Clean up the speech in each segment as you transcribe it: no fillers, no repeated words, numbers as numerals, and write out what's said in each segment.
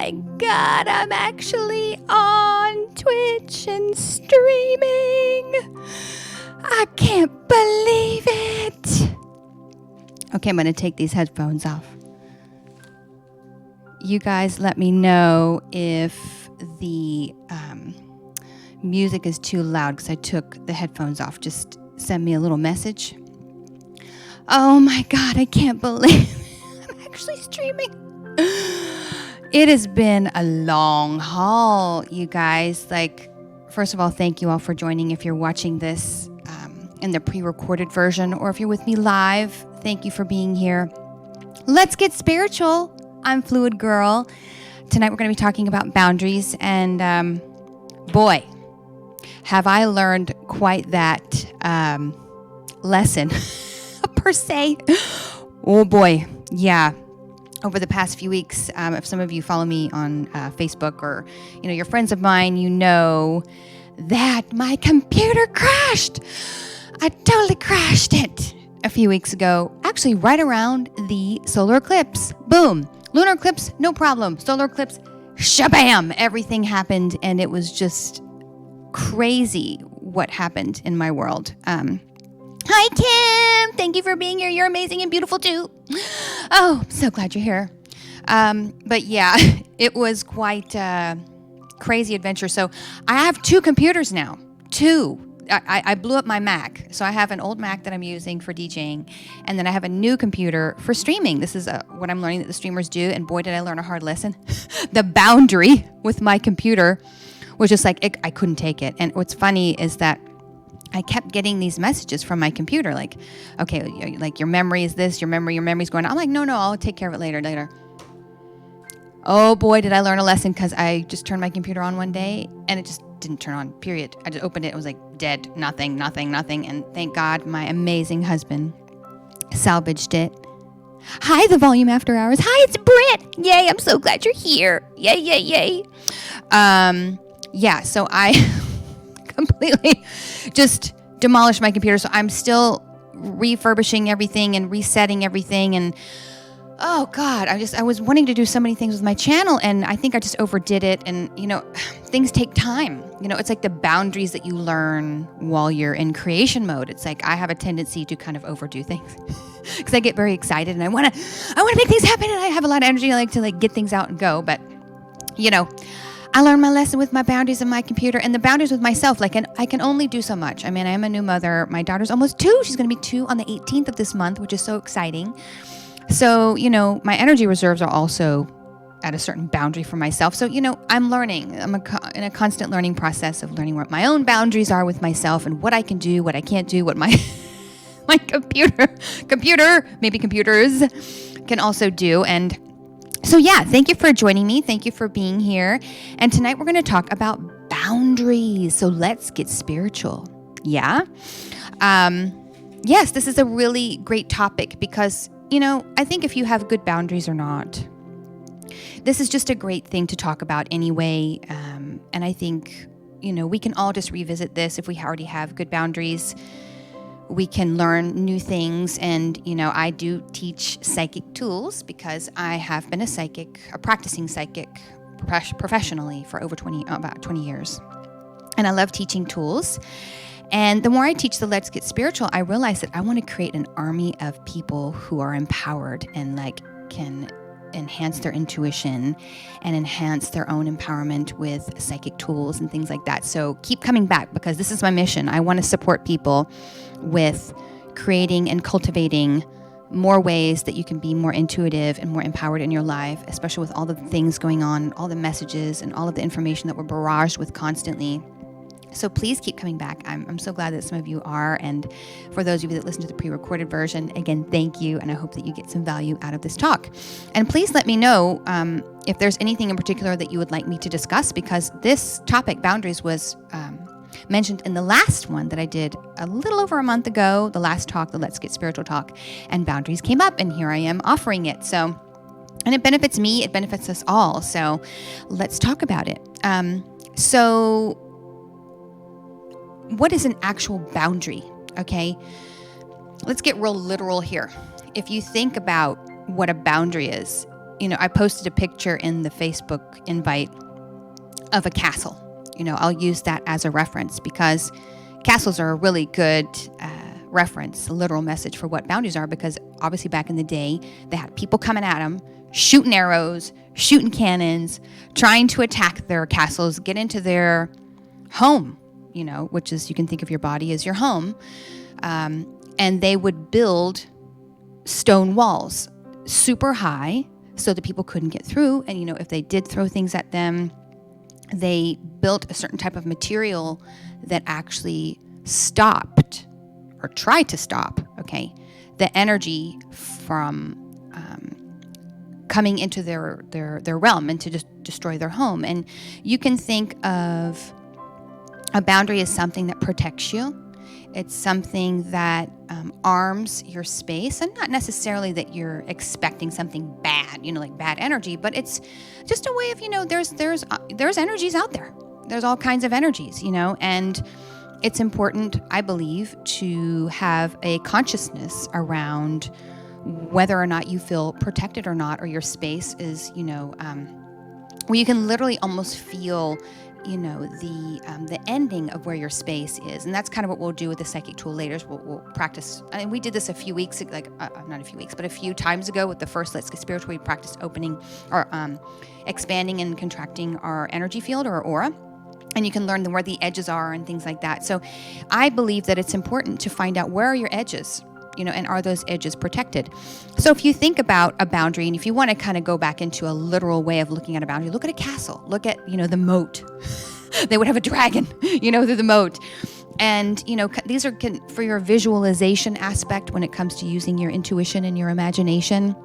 my God, I'm actually on Twitch and streaming. I can't believe it. Okay, I'm going to take these headphones off. You guys let me know if the music is too loud because I took the headphones off. Just send me a little message. Oh my God, I can't believe it. I'm actually streaming. It has been a long haul, you guys. First of all, thank you all for joining. If you're watching this in the pre-recorded version, or if you're with me live, thank you for being here. Let's get spiritual. I'm Fluidgirl. Tonight we're going to be talking about boundaries, and boy, have I learned quite that lesson per se. Oh boy, yeah. Over the past few weeks, if some of you follow me on Facebook, or you're friends of mine, you know that my computer crashed. I totally crashed it a few weeks ago, actually right around the solar eclipse. Boom. Lunar eclipse, no problem. Solar eclipse, shabam. Everything happened, and it was just crazy what happened in my world. Hi, Kim. Thank you for being here. You're amazing and beautiful, too. Oh, I'm so glad you're here. But yeah, it was quite a crazy adventure. So I have two computers now. Two. I blew up my Mac. So I have an old Mac that I'm using for DJing, and then I have a new computer for streaming. This is what I'm learning that the streamers do, and boy, did I learn a hard lesson. The boundary with my computer was just I couldn't take it. And what's funny is that I kept getting these messages from my computer, okay, your memory is this, your memory's going on. I'm like, no, I'll take care of it later. Oh boy, did I learn a lesson, because I just turned my computer on one day and it just didn't turn on, period. I just opened it. It was dead, nothing. And thank God my amazing husband salvaged it. Hi, the Volume After Hours. Hi, it's Britt. Yay, I'm so glad you're here. Yay. Yeah, so I completely just demolished my computer. So I'm still refurbishing everything and resetting everything. And oh God, I was wanting to do so many things with my channel, and I think I just overdid it. And things take time. It's like the boundaries that you learn while you're in creation mode. It's like I have a tendency to kind of overdo things because I get very excited and I want to make things happen, and I have a lot of energy. I like to get things out and go. But I learned my lesson with my boundaries and my computer, and the boundaries with myself. And I can only do so much. I mean, I am a new mother. My daughter's almost 2. She's going to be 2 on the 18th of this month, which is so exciting. So, my energy reserves are also at a certain boundary for myself. So, I'm learning. I'm in a constant learning process of learning what my own boundaries are with myself, and what I can do, what I can't do, what my maybe computers can also do. And so, yeah, thank you for joining me. Thank you for being here. And tonight we're going to talk about boundaries. So let's get spiritual. Yeah. Yes, this is a really great topic because I think if you have good boundaries or not, this is just a great thing to talk about anyway. And I think, we can all just revisit this if we already have good boundaries. We can learn new things. And, I do teach psychic tools because I have been a practicing psychic professionally for about 20 years. And I love teaching tools. And the more I teach the Let's Get Spiritual, I realize that I want to create an army of people who are empowered and can enhance their intuition and enhance their own empowerment with psychic tools and things like that. So keep coming back, because this is my mission. I want to support people with creating and cultivating more ways that you can be more intuitive and more empowered in your life, especially with all the things going on, all the messages and all of the information that we're barraged with constantly. So please keep coming back. I'm so glad that some of you are. And for those of you that listen to the pre-recorded version, again, thank you. And I hope that you get some value out of this talk. And please let me know if there's anything in particular that you would like me to discuss, because this topic, boundaries, was mentioned in the last one that I did a little over a month ago, the last talk, the Let's Get Spiritual talk, and boundaries came up, and here I am offering it. So, and it benefits me, it benefits us all. So let's talk about it. So what is an actual boundary? Okay, let's get real literal here. If you think about what a boundary is, I posted a picture in the Facebook invite of a castle. I'll use that as a reference because castles are a really good reference, a literal message for what boundaries are, because obviously back in the day, they had people coming at them, shooting arrows, shooting cannons, trying to attack their castles, get into their home, which is, you can think of your body as your home. And they would build stone walls super high so that people couldn't get through. And, if they did throw things at them, they built a certain type of material that actually stopped or tried to stop, the energy from coming into their realm and to just destroy their home. And you can think of a boundary as something that protects you. It's something that arms your space, and not necessarily that you're expecting something bad, like bad energy, but it's just a way of, there's energies out there. There's all kinds of energies, and it's important, I believe, to have a consciousness around whether or not you feel protected or not, or your space is, where you can literally almost feel the ending of where your space is. And that's kind of what we'll do with the psychic tool later. We'll practice. I mean, we did this a few weeks, not a few weeks, but a few times ago with the first Let's Get Spiritual. We practiced opening or expanding and contracting our energy field or our aura. And you can learn where the edges are and things like that. So I believe that it's important to find out where are your edges, and are those edges protected? So if you think about a boundary, and if you want to kind of go back into a literal way of looking at a boundary, look at a castle, look at, the moat. They would have a dragon, through the moat. And, these are for your visualization aspect when it comes to using your intuition and your imagination,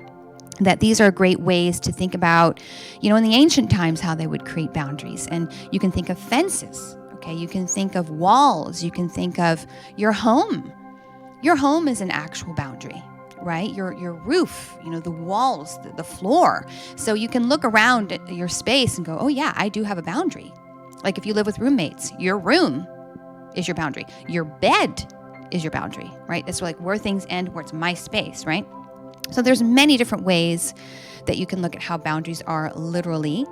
that these are great ways to think about, in the ancient times, how they would create boundaries. And you can think of fences, you can think of walls, you can think of your home. Your home is an actual boundary, right? Your roof, the walls, the floor. So you can look around at your space and go, oh yeah, I do have a boundary. Like if you live with roommates, your room is your boundary. Your bed is your boundary, right? It's like where things end, where it's my space, right? So there's many different ways that you can look at how boundaries are literally.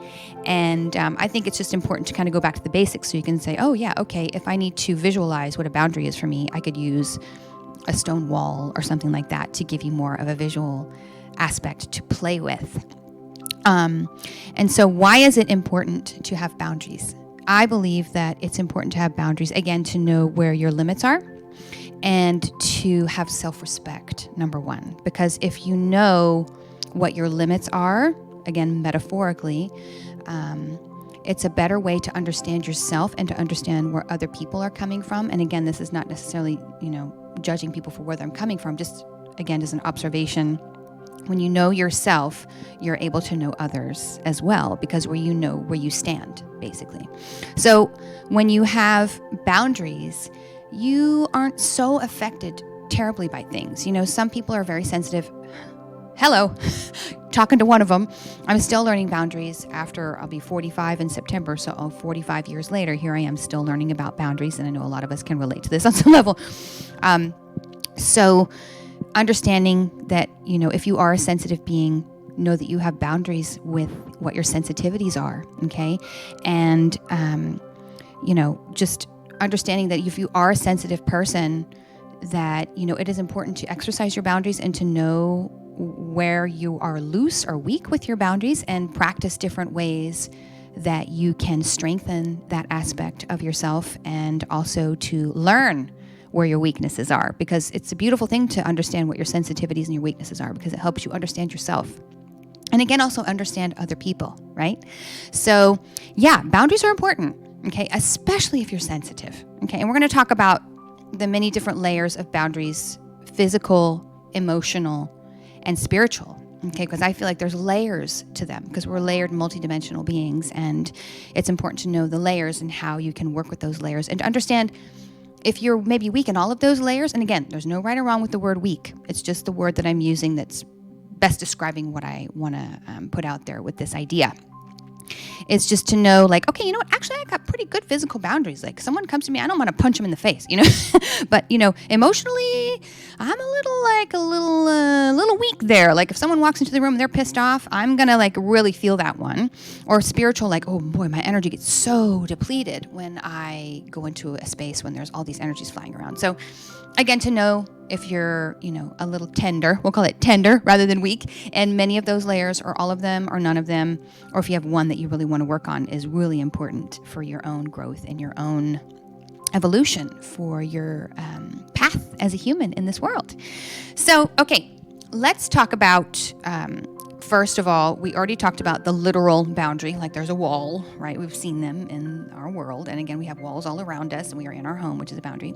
And I think it's just important to kind of go back to the basics so you can say, oh yeah, okay, if I need to visualize what a boundary is for me, I could use a stone wall or something like that to give you more of a visual aspect to play with. And so why is it important to have boundaries? I believe that it's important to have boundaries, again, to know where your limits are and to have self-respect, number one. Because if you know what your limits are, again, metaphorically, it's a better way to understand yourself and to understand where other people are coming from. And again, this is not necessarily, judging people for where they're coming from, just again, as an observation. When you know yourself, you're able to know others as well, because where you know where you stand, basically. So when you have boundaries, you aren't so affected terribly by things. Some people are very sensitive. Hello, talking to one of them. I'm still learning boundaries after I'll be 45 in September. So 45 years later, here I am still learning about boundaries. And I know a lot of us can relate to this on some level. So understanding that, if you are a sensitive being, know that you have boundaries with what your sensitivities are. Okay. And, just understanding that if you are a sensitive person, that, it is important to exercise your boundaries and to know where you are loose or weak with your boundaries and practice different ways that you can strengthen that aspect of yourself, and also to learn where your weaknesses are, because it's a beautiful thing to understand what your sensitivities and your weaknesses are, because it helps you understand yourself. And again, also understand other people, right? So yeah, boundaries are important, okay? Especially if you're sensitive, okay? And we're going to talk about the many different layers of boundaries: physical, emotional, and spiritual, okay? Because I feel like there's layers to them, because we're layered multidimensional beings, and it's important to know the layers and how you can work with those layers, and to understand if you're maybe weak in all of those layers. And again, there's no right or wrong with the word weak. It's just the word that I'm using that's best describing what I want to put out there with this idea. It's just to know, like, okay, actually I got pretty good physical boundaries. Like, someone comes to me, I don't want to punch them in the face, but, emotionally, I'm a little weak there. Like if someone walks into the room and they're pissed off, I'm going to like really feel that one. Or spiritual, like, oh boy, my energy gets so depleted when I go into a space when there's all these energies flying around. So again, to know if you're, a little tender, we'll call it tender rather than weak, and many of those layers or all of them or none of them, or if you have one that you really want to work on, is really important for your own growth and your own evolution, for your path as a human in this world. So, okay, let's talk about, first of all, we already talked about the literal boundary, like there's a wall, right? We've seen them in our world. And again, we have walls all around us and we are in our home, which is a boundary.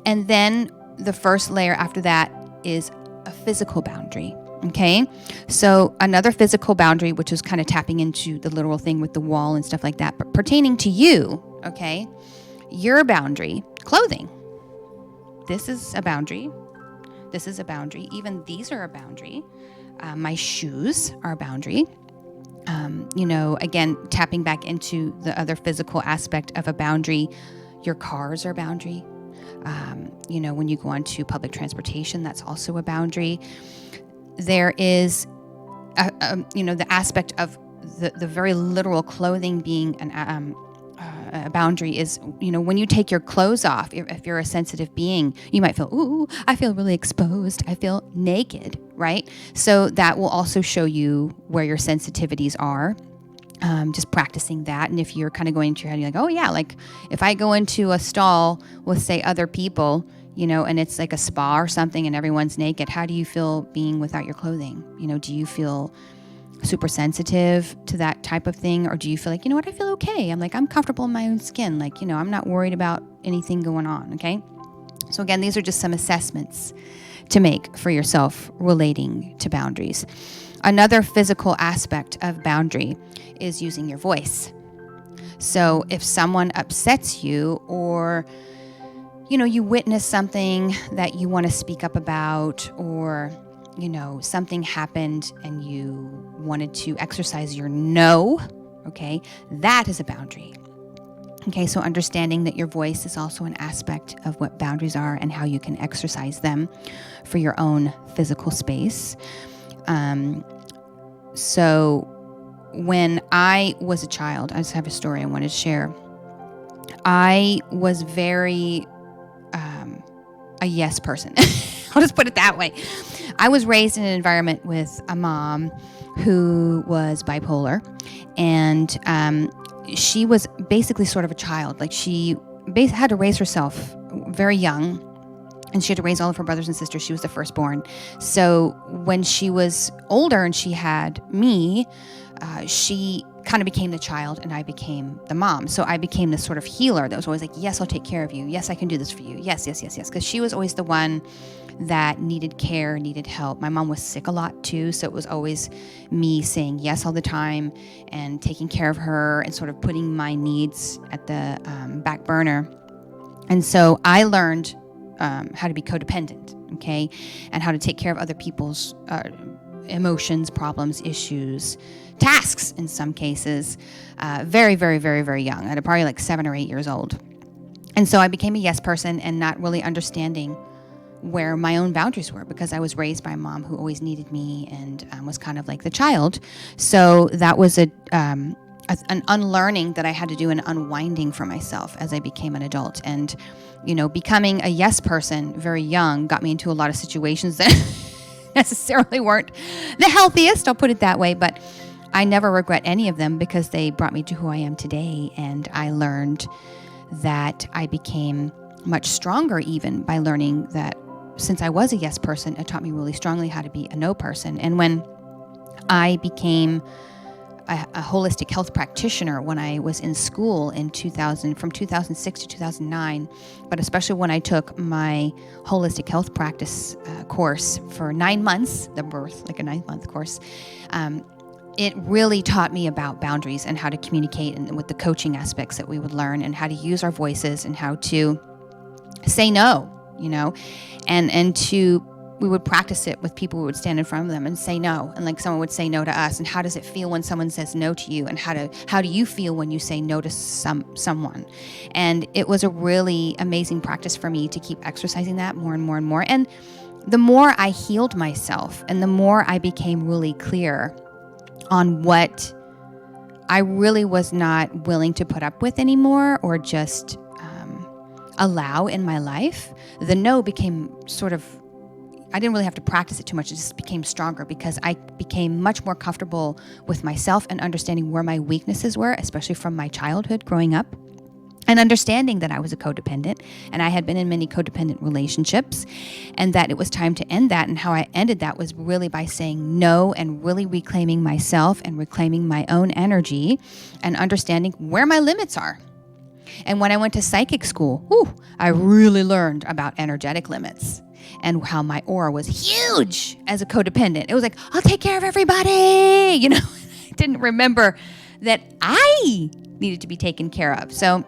And then the first layer after that is a physical boundary. Okay, so another physical boundary, which is kind of tapping into the literal thing with the wall and stuff like that, but pertaining to you, okay, your boundary, clothing. This is a boundary. This is a boundary. Even these are a boundary. My shoes are a boundary. Again, tapping back into the other physical aspect of a boundary, your cars are a boundary. When you go onto public transportation, that's also a boundary. There is, the aspect of the very literal clothing being a boundary is, when you take your clothes off, if you're a sensitive being, you might feel, ooh, I feel really exposed. I feel naked, right? So that will also show you where your sensitivities are. Just practicing that. And if you're kind of going into your head, you're like, oh yeah, like if I go into a stall with, say, other people, and it's like a spa or something and everyone's naked, how do you feel being without your clothing? Do you feel super sensitive to that type of thing? Or do you feel like, I feel okay. I'm comfortable in my own skin. I'm not worried about anything going on. Okay. So again, these are just some assessments to make for yourself relating to boundaries. Another physical aspect of boundary is using your voice. So if someone upsets you, or you witness something that you want to speak up about, or something happened and you wanted to exercise your no, okay, that is a boundary. Okay, so understanding that your voice is also an aspect of what boundaries are and how you can exercise them for your own physical space. So when I was a child, I just have a story I wanted to share. I was very a yes person. I'll just put it that way. I was raised in an environment with a mom who was bipolar, and she was basically sort of a child. Like she had to raise herself very young, and she had to raise all of her brothers and sisters. She was the firstborn. So when she was older and she had me, she kind of became the child and I became the mom. So I became this sort of healer that was always like, yes, I'll take care of you. Yes, I can do this for you. Yes, yes, yes, yes. Because she was always the one that needed care, needed help. My mom was sick a lot too. So it was always me saying yes all the time and taking care of her and sort of putting my needs at the back burner. And so I learned how to be codependent, okay, and how to take care of other people's emotions, problems, issues, tasks in some cases, very, very, very, very young. At probably like 7 or 8 years old. And so I became a yes person and not really understanding where my own boundaries were, because I was raised by a mom who always needed me and was kind of like the child. So that was an unlearning that I had to do, an unwinding for myself as I became an adult. And, becoming a yes person very young got me into a lot of situations that necessarily weren't the healthiest, I'll put it that way. But I never regret any of them because they brought me to who I am today. And I learned that I became much stronger even by learning that since I was a yes person, it taught me really strongly how to be a no person. And when I became a holistic health practitioner when I was in school in from 2006 to 2009, but especially when I took my holistic health practice course for 9 months, the birth, like a 9-month course, it really taught me about boundaries and how to communicate, and with the coaching aspects that we would learn, and how to use our voices and how to say no, and to we would practice it with people who would stand in front of them and say no. And like someone would say no to us. And how does it feel when someone says no to you? And how do you feel when you say no to someone? And it was a really amazing practice for me to keep exercising that more and more and more. And the more I healed myself and the more I became really clear on what I really was not willing to put up with anymore or just allow in my life, the no became sort of, I didn't really have to practice it too much. It just became stronger because I became much more comfortable with myself and understanding where my weaknesses were, especially from my childhood growing up, and understanding that I was a codependent and I had been in many codependent relationships and that it was time to end that. And how I ended that was really by saying no and really reclaiming myself and reclaiming my own energy and understanding where my limits are. And when I went to psychic school, I really learned about energetic limits and how my aura was huge as a codependent. It was like, I'll take care of everybody. I didn't remember that I needed to be taken care of. So,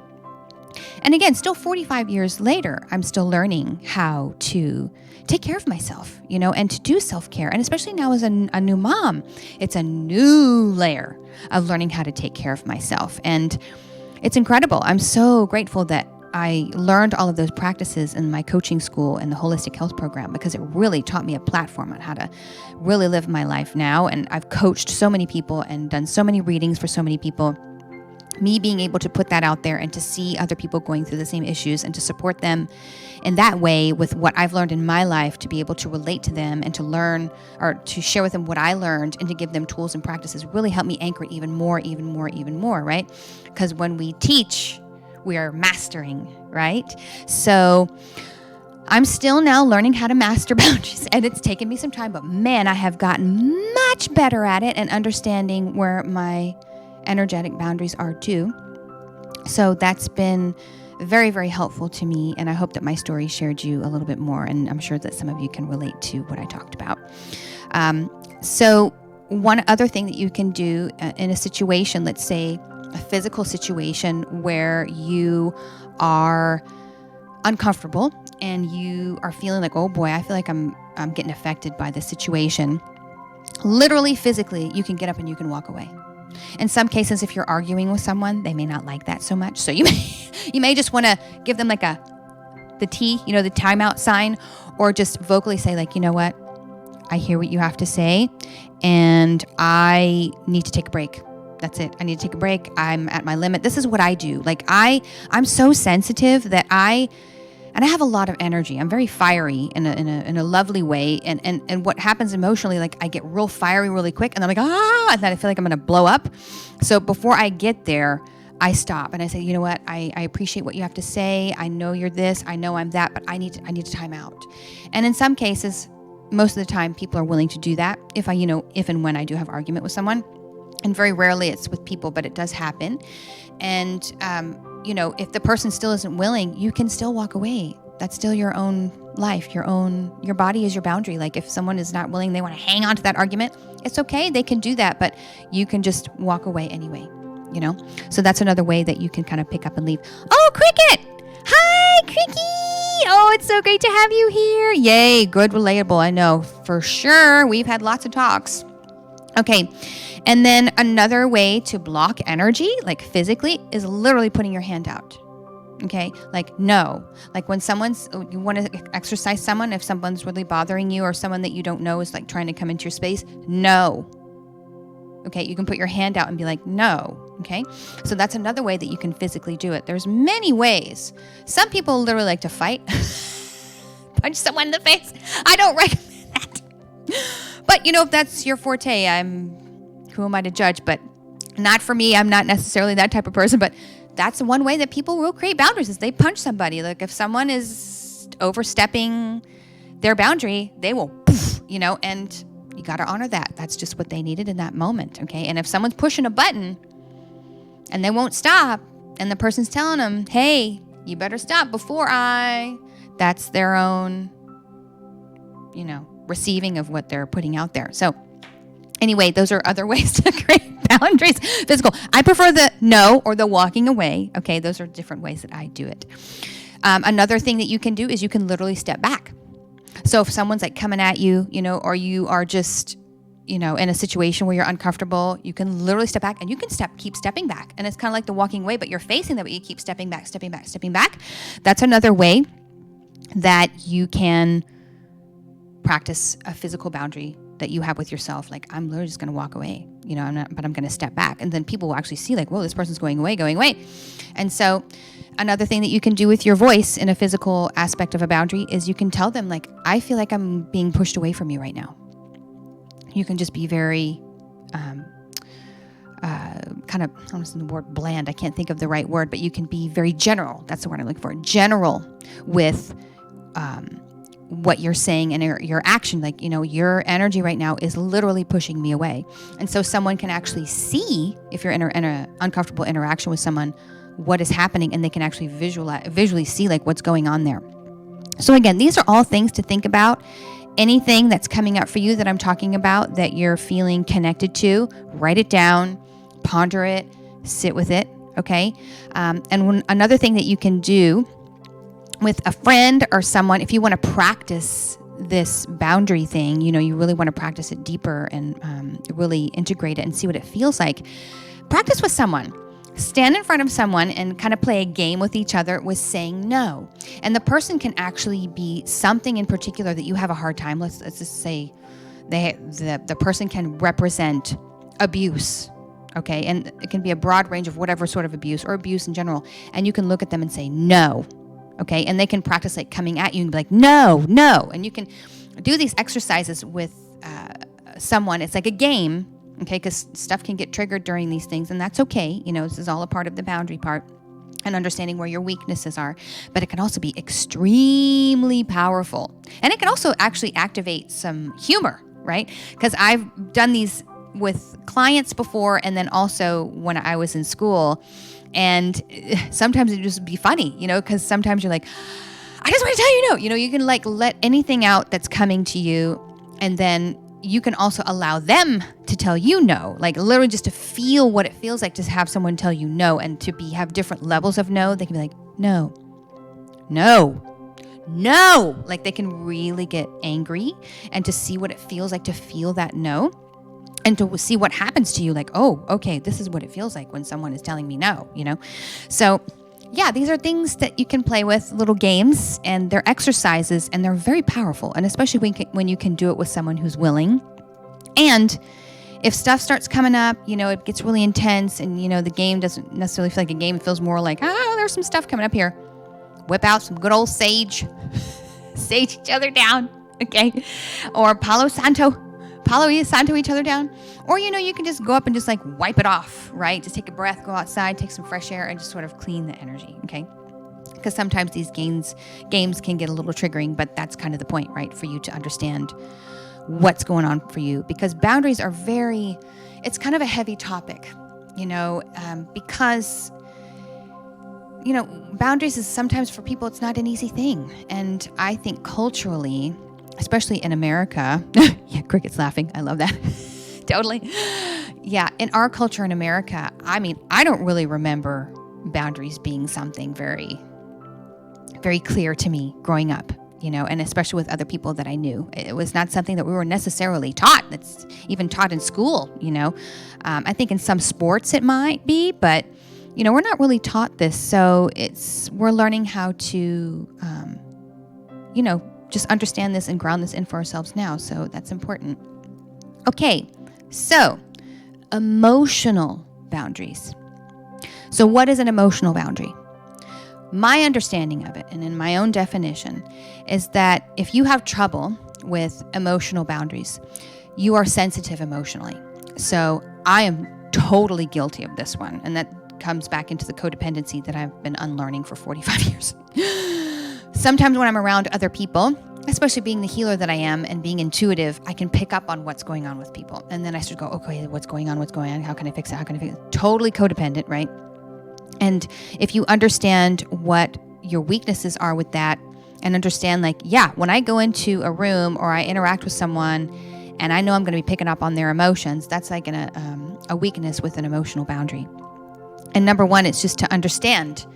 and again, still 45 years later, I'm still learning how to take care of myself, and to do self-care. And especially now as a new mom, it's a new layer of learning how to take care of myself. And it's incredible. I'm so grateful that I learned all of those practices in my coaching school and the holistic health program because it really taught me a platform on how to really live my life now. And I've coached so many people and done so many readings for so many people. Me being able to put that out there and to see other people going through the same issues and to support them in that way with what I've learned in my life, to be able to relate to them and to learn or to share with them what I learned and to give them tools and practices really helped me anchor even more, right? Because when we teach, we are mastering, right? So I'm still now learning how to master boundaries, and it's taken me some time, but man, I have gotten much better at it and understanding where my energetic boundaries are too. So that's been very, very helpful to me, and I hope that my story shared you a little bit more, and I'm sure that some of you can relate to what I talked about. So one other thing that you can do in a situation, let's say a physical situation where you are uncomfortable and you are feeling like, oh boy, I feel like I'm getting affected by this situation. Literally, physically, you can get up and you can walk away. In some cases, if you're arguing with someone, they may not like that so much. So you may just want to give them like the T, the timeout sign, or just vocally say like, you know what? I hear what you have to say and I need to take a break. That's it. I need to take a break. I'm at my limit. This is what I do. Like I'm so sensitive that I have a lot of energy. I'm very fiery in a lovely way. And what happens emotionally, like I get real fiery really quick and I'm like, and then I feel like I'm going to blow up. So before I get there, I stop and I say, you know what? I appreciate what you have to say. I know you're this, I know I'm that, but I need to time out. And in some cases, most of the time people are willing to do that if and when I do have argument with someone. And very rarely it's with people, but it does happen. And, if the person still isn't willing, you can still walk away. That's still your own life, your body is your boundary. Like if someone is not willing, they want to hang on to that argument, it's okay. They can do that, but you can just walk away anyway, So that's another way that you can kind of pick up and leave. Oh, Cricket! Hi, Cricky! Oh, it's so great to have you here. Yay, good, relatable. I know for sure. We've had lots of talks. Okay. And then another way to block energy, like physically, is literally putting your hand out. Okay. Like, no, like when you want to exercise someone, if someone's really bothering you or someone that you don't know is like trying to come into your space, no. Okay. You can put your hand out and be like, no. Okay. So that's another way that you can physically do it. There's many ways. Some people literally like to fight, punch someone in the face. I don't recommend that. But if that's your forte, who am I to judge? But not for me. I'm not necessarily that type of person, but that's one way that people will create boundaries is they punch somebody. Like if someone is overstepping their boundary, they will, and you got to honor that. That's just what they needed in that moment. Okay. And if someone's pushing a button and they won't stop and the person's telling them, hey, you better stop that's their own, receiving of what they're putting out there. So anyway, those are other ways to create boundaries. Physical. I prefer the no or the walking away. Okay, those are different ways that I do it. Another thing that you can do is you can literally step back. So if someone's like coming at you, or you are just, in a situation where you're uncomfortable, you can literally step back, and you can keep stepping back. And it's kind of like the walking away, but you're facing that way. You keep stepping back, stepping back, stepping back. That's another way that you can practice a physical boundary that you have with yourself. Like, I'm literally just going to walk away, I'm going to step back. And then people will actually see like, whoa, this person's going away. And so another thing that you can do with your voice in a physical aspect of a boundary is you can tell them like, I feel like I'm being pushed away from you right now. You can just be very, kind of, I don't know the word bland. I can't think of the right word, but you can be very general. That's the word I'm looking for. General with, what you're saying and your action. Like, your energy right now is literally pushing me away. And so someone can actually see, if you're in an uncomfortable interaction with someone, what is happening, and they can actually visually see like what's going on there. So again, these are all things to think about. Anything that's coming up for you that I'm talking about that you're feeling connected to, write it down, ponder it, sit with it. Okay. Another thing that you can do with a friend or someone, if you want to practice this boundary thing, you really want to practice it deeper and really integrate it and see what it feels like. Practice with someone. Stand in front of someone and kind of play a game with each other with saying no. And the person can actually be something in particular that you have a hard time. Let's just say the person can represent abuse. Okay. And it can be a broad range of whatever sort of abuse or abuse in general. And you can look at them and say no. Okay. And they can practice like coming at you and be like, no. And you can do these exercises with someone. It's like a game. Okay. Because stuff can get triggered during these things, and that's okay. This is all a part of the boundary part and understanding where your weaknesses are, but it can also be extremely powerful. And it can also actually activate some humor, right? Because I've done these with clients before, and then also when I was in school. And sometimes it just be funny, because sometimes you're like, I just want to tell you no. You can like let anything out that's coming to you, and then you can also allow them to tell you no, like literally just to feel what it feels like to have someone tell you no, and to have different levels of no. They can be like, no, like they can really get angry, and to see what it feels like to feel that no. And to see what happens to you, like, oh, okay, this is what it feels like when someone is telling me no, So, yeah, these are things that you can play with, little games, and they're exercises, and they're very powerful. And especially when you can do it with someone who's willing. And if stuff starts coming up, it gets really intense, and, the game doesn't necessarily feel like a game. It feels more like, there's some stuff coming up here. Whip out some good old sage. Sage each other down, okay? Or Palo Santo each other down. Or, you can just go up and just like wipe it off, right? Just take a breath, go outside, take some fresh air, and just sort of clean the energy, okay? Because sometimes these games can get a little triggering, but that's kind of the point, right? For you to understand what's going on for you. Because boundaries are it's kind of a heavy topic, because, boundaries is sometimes for people, it's not an easy thing. And I think culturally, especially in America, yeah, cricket's laughing. I love that. Totally. Yeah. In our culture in America, I don't really remember boundaries being something very, very clear to me growing up, and especially with other people that I knew. It was not something that we were necessarily taught. That's even taught in school, I think in some sports it might be, but, we're not really taught this. So we're learning how to, just understand this and ground this in for ourselves now. So that's important. Okay, so emotional boundaries. So what is an emotional boundary? My understanding of it, and in my own definition, is that if you have trouble with emotional boundaries, you are sensitive emotionally. So I am totally guilty of this one. And that comes back into the codependency that I've been unlearning for 45 years. Sometimes when I'm around other people, especially being the healer that I am and being intuitive, I can pick up on what's going on with people. And then I start to go, okay, what's going on? How can I fix it? Totally codependent, right? And if you understand what your weaknesses are with that, and understand like, yeah, when I go into a room or I interact with someone and I know I'm going to be picking up on their emotions, that's like a weakness with an emotional boundary. And number one, it's just to understand,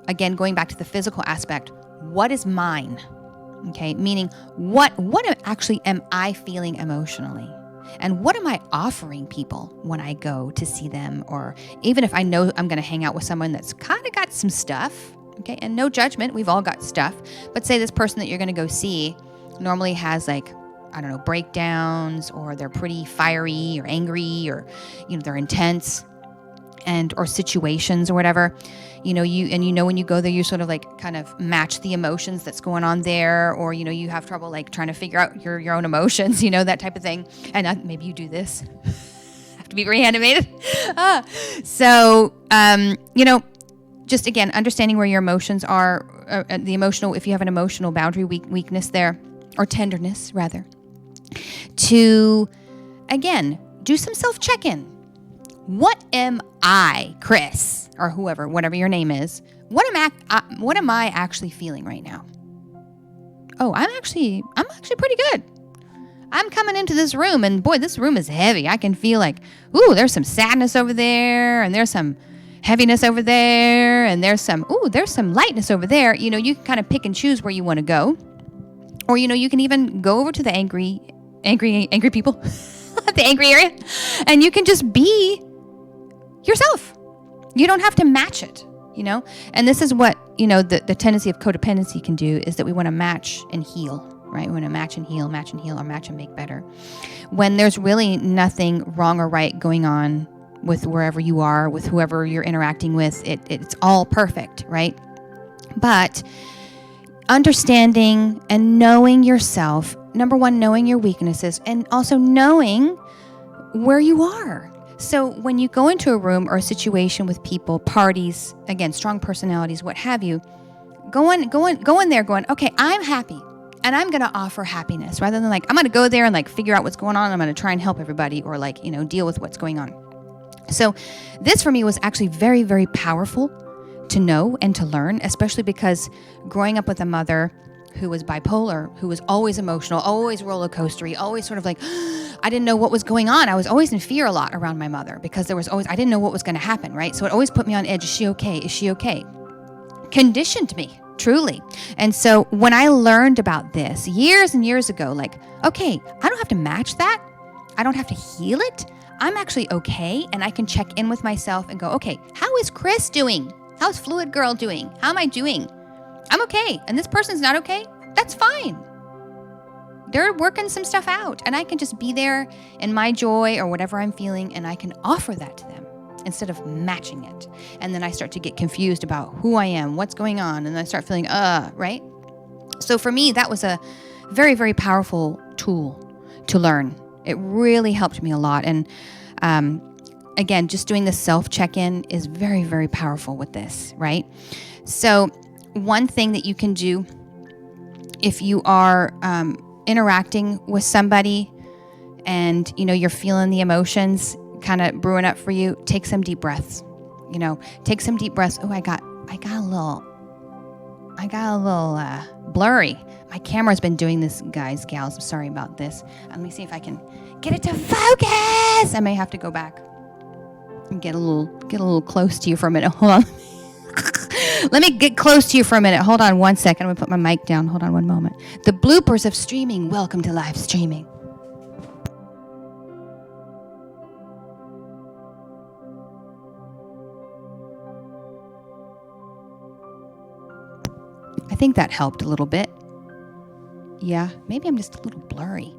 again, going back to the physical aspect, what is mine? Okay, meaning what actually am I feeling emotionally? And what am I offering people when I go to see them? Or even if I know I'm going to hang out with someone that's kind of got some stuff, okay, and no judgment, we've all got stuff. But say this person that you're going to go see normally has like, I don't know, breakdowns, or they're pretty fiery or angry, or, they're intense, or situations or whatever. When you go there, you sort of like kind of match the emotions that's going on there, or, you have trouble like trying to figure out your own emotions, that type of thing. And maybe you do this. Have to be reanimated. Just again, understanding where your emotions are, if you have an emotional boundary weakness there, or tenderness rather, to, again, do some self-check-in. What am I, Chris, or whoever, whatever your name is, what am I actually feeling right now? Oh, I'm actually pretty good. I'm coming into this room, and boy, this room is heavy. I can feel like, ooh, there's some sadness over there, and there's some heaviness over there, and there's some lightness over there. You can kind of pick and choose where you want to go. Or, you can even go over to the angry people, the angry area, and you can just be yourself. You don't have to match it, And this is what, the tendency of codependency can do, is that we want to match and heal, right? We want to match and heal, or match and make better. When there's really nothing wrong or right going on with wherever you are, with whoever you're interacting with, it's all perfect, right? But understanding and knowing yourself, number one, knowing your weaknesses, and also knowing where you are. So when you go into a room or a situation with people, parties, again, strong personalities, what have you, go in there going, okay, I'm happy, and I'm going to offer happiness, rather than like, I'm going to go there and like figure out what's going on. I'm going to try and help everybody, or like, deal with what's going on. So this for me was actually very, very powerful to know and to learn, especially because growing up with a mother who was bipolar, who was always emotional, always roller coastery, always sort of like, I didn't know what was going on. I was always in fear a lot around my mother, because I didn't know what was going to happen, right? So it always put me on edge. Is she okay? Is she okay? Conditioned me, truly. And so when I learned about this years and years ago, like, okay, I don't have to match that. I don't have to heal it. I'm actually okay. And I can check in with myself and go, okay, how is Chris doing? How's Fluidgirl doing? How am I doing? I'm okay. And this person's not okay. That's fine. They're working some stuff out, and I can just be there in my joy or whatever I'm feeling, and I can offer that to them instead of matching it. And then I start to get confused about who I am, what's going on, and I start feeling, right? So for me, that was a very, very powerful tool to learn. It really helped me a lot. And again, just doing the self-check-in is very, very powerful with this, right? So one thing that you can do if you are interacting with somebody and, you're feeling the emotions kind of brewing up for you, take some deep breaths. Take some deep breaths. Oh, I got a little blurry. My camera's been doing this, guys, gals. I'm sorry about this. Let me see if I can get it to focus. I may have to go back and get a little close to you for a minute. Hold on. Let me get close to you for a minute. Hold on one second. I'm going to put my mic down. Hold on one moment. The bloopers of streaming. Welcome to live streaming. I think that helped a little bit. Yeah, maybe I'm just a little blurry.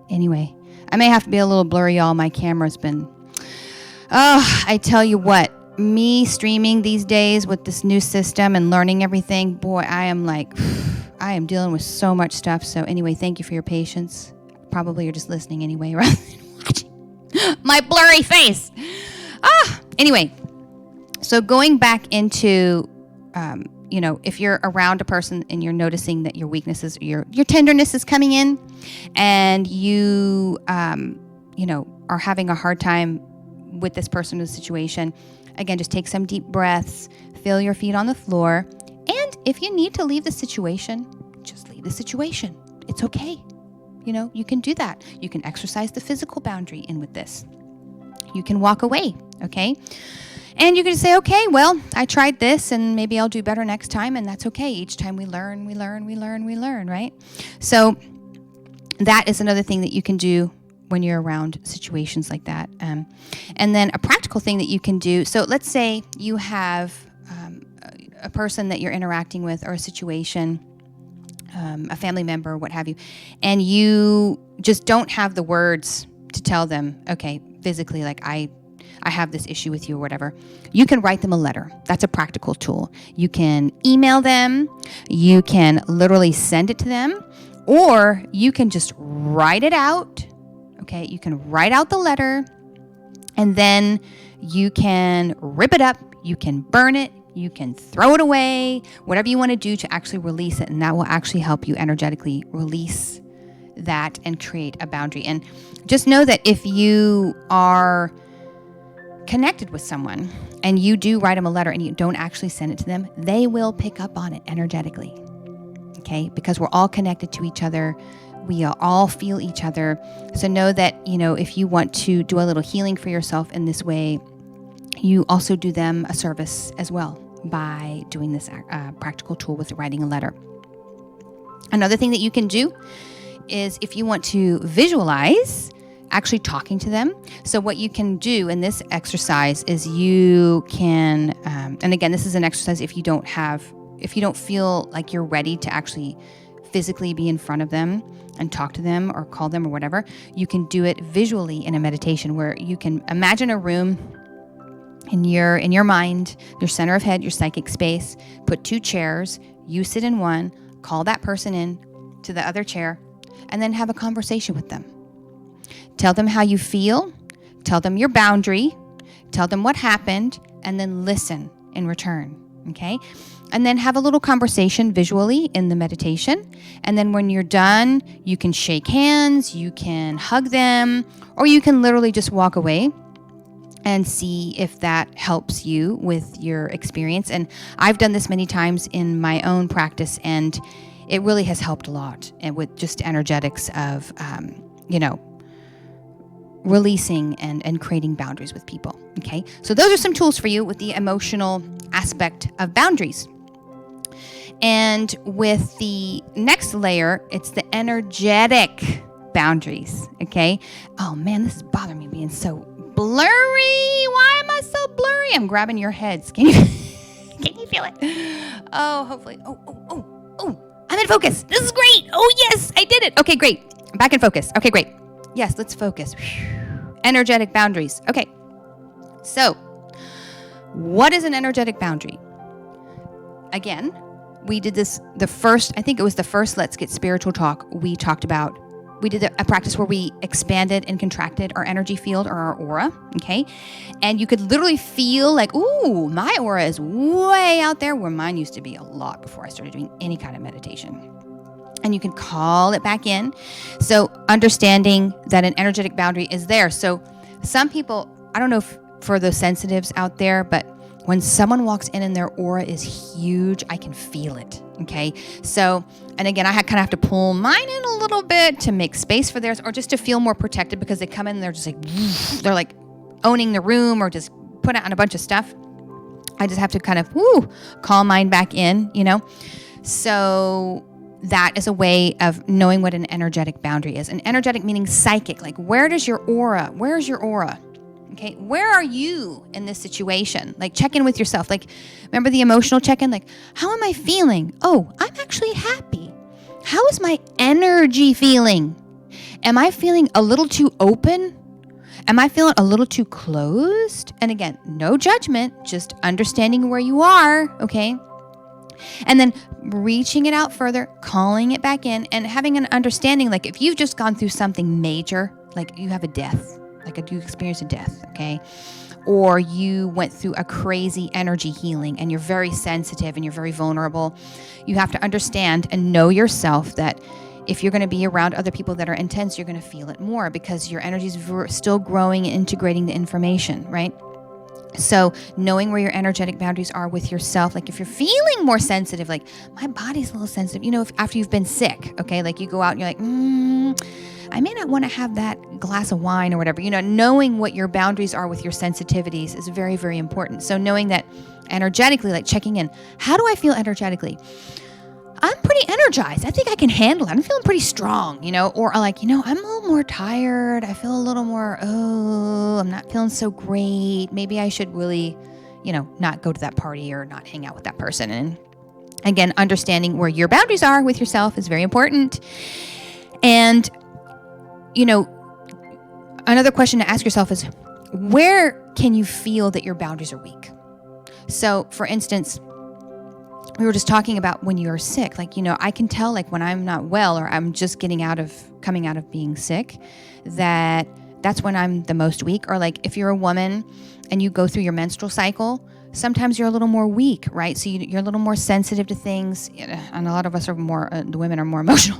Anyway, I may have to be a little blurry, y'all. My camera's been... Oh, I tell you what. Me streaming these days with this new system and learning everything, boy, I am dealing with so much stuff. So anyway, thank you for your patience. Probably you're just listening anyway, rather than watching my blurry face. Anyway, so going back into, if you're around a person and you're noticing that your weaknesses, your tenderness is coming in, and you, are having a hard time with this person or the situation, again, just take some deep breaths, feel your feet on the floor, and if you need to leave the situation, just leave the situation. It's okay. You can do that. You can exercise the physical boundary in with this. You can walk away, okay? And you can say, okay, well, I tried this and maybe I'll do better next time. And that's okay. Each time we learn, right? So that is another thing that you can do when you're around situations like that. And then a practical thing that you can do. So let's say you have a person that you're interacting with or a situation, a family member, what have you, and you just don't have the words to tell them, okay, physically, like I have this issue with you or whatever. You can write them a letter. That's a practical tool. You can email them. You can literally send it to them, or you can just write it out. Okay, you can write out the letter, and then you can rip it up. You can burn it. You can throw it away, whatever you want to do to actually release it. And that will actually help you energetically release that and create a boundary. And just know that if you are connected with someone and you do write them a letter and you don't actually send it to them, they will pick up on it energetically. Okay, because we're all connected to each other. We all feel each other. So know that, if you want to do a little healing for yourself in this way, you also do them a service as well by doing this practical tool with writing a letter. Another thing that you can do is if you want to visualize actually talking to them. So what you can do in this exercise is you can, and again, this is an exercise if you don't feel like you're ready to actually physically be in front of them and talk to them or call them or whatever, you can do it visually in a meditation where you can imagine a room in your mind, your center of head, your psychic space, put 2 chairs, you sit in one, call that person in to the other chair, and then have a conversation with them. Tell them how you feel, tell them your boundary, tell them what happened, and then listen in return, okay? And then have a little conversation visually in the meditation. And then when you're done, you can shake hands, you can hug them, or you can literally just walk away and see if that helps you with your experience. And I've done this many times in my own practice, and it really has helped a lot, and with just energetics of, releasing and creating boundaries with people. Okay, so those are some tools for you with the emotional aspect of boundaries. And with the next layer, it's the energetic boundaries. Okay. Oh man, this is bothering me being so blurry. Why am I so blurry? I'm grabbing your heads. Can you feel it? Oh, hopefully. Oh, I'm in focus. This is great. Oh yes, I did it. Okay, great. I'm back in focus. Okay, great. Yes, let's focus. Energetic boundaries. Okay. So, what is an energetic boundary? Again, we did this the first Let's Get Spiritual talk. We did a practice where we expanded and contracted our energy field or our aura, okay? And you could literally feel like, ooh, my aura is way out there, where mine used to be a lot before I started doing any kind of meditation. And you can call it back in. So understanding that an energetic boundary is there. So some people, I don't know if for those sensitives out there, but when someone walks in and their aura is huge, I can feel it, okay? So, and again, I kind of have to pull mine in a little bit to make space for theirs, or just to feel more protected, because they come in and they're just like, they're like owning the room or just put out on a bunch of stuff. I just have to kind of, call mine back in, So that is a way of knowing what an energetic boundary is. An energetic meaning psychic, like where's your aura? Okay, where are you in this situation? Like check in with yourself. Like remember the emotional check-in? Like how am I feeling? Oh, I'm actually happy. How is my energy feeling? Am I feeling a little too open? Am I feeling a little too closed? And again, no judgment, just understanding where you are, okay? And then reaching it out further, calling it back in, and having an understanding, like if you've just gone through something major, like you have a death, you experienced a death, okay? Or you went through a crazy energy healing and you're very sensitive and you're very vulnerable. You have to understand and know yourself that if you're going to be around other people that are intense, you're going to feel it more because your energy is still growing and integrating the information, right? So knowing where your energetic boundaries are with yourself, like if you're feeling more sensitive, like my body's a little sensitive, if after you've been sick, okay, like you go out and you're like, I may not want to have that glass of wine or whatever, knowing what your boundaries are with your sensitivities is very, very important. So knowing that energetically, like checking in, how do I feel energetically? I'm pretty energized. I think I can handle it. I'm feeling pretty strong, or like, I'm a little more tired. I feel a little more, I'm not feeling so great. Maybe I should really, not go to that party or not hang out with that person. And again, understanding where your boundaries are with yourself is very important. And, another question to ask yourself is, where can you feel that your boundaries are weak? So for instance, we were just talking about when you're sick, like, I can tell like when I'm not well or I'm just coming out of being sick, that's when I'm the most weak. Or like if you're a woman and you go through your menstrual cycle, sometimes you're a little more weak, right? So you're a little more sensitive to things. And a lot of us are the women are more emotional.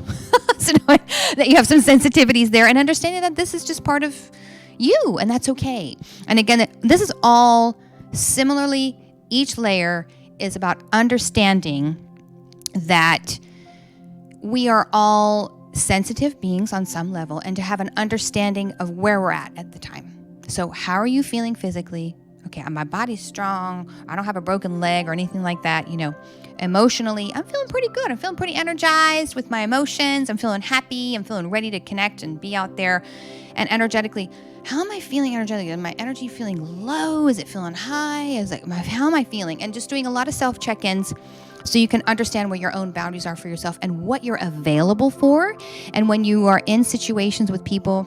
So knowing that you have some sensitivities there and understanding that this is just part of you and that's okay. And again, this is all similarly, each layer is about understanding that we are all sensitive beings on some level and to have an understanding of where we're at the time. So how are you feeling physically? Okay, my body's strong. I don't have a broken leg or anything like that. Emotionally, I'm feeling pretty good. I'm feeling pretty energized with my emotions. I'm feeling happy. I'm feeling ready to connect and be out there. And energetically, how am I feeling energetically? Is my energy feeling low? Is it feeling high? How am I feeling? And just doing a lot of self check-ins so you can understand where your own boundaries are for yourself and what you're available for. And when you are in situations with people,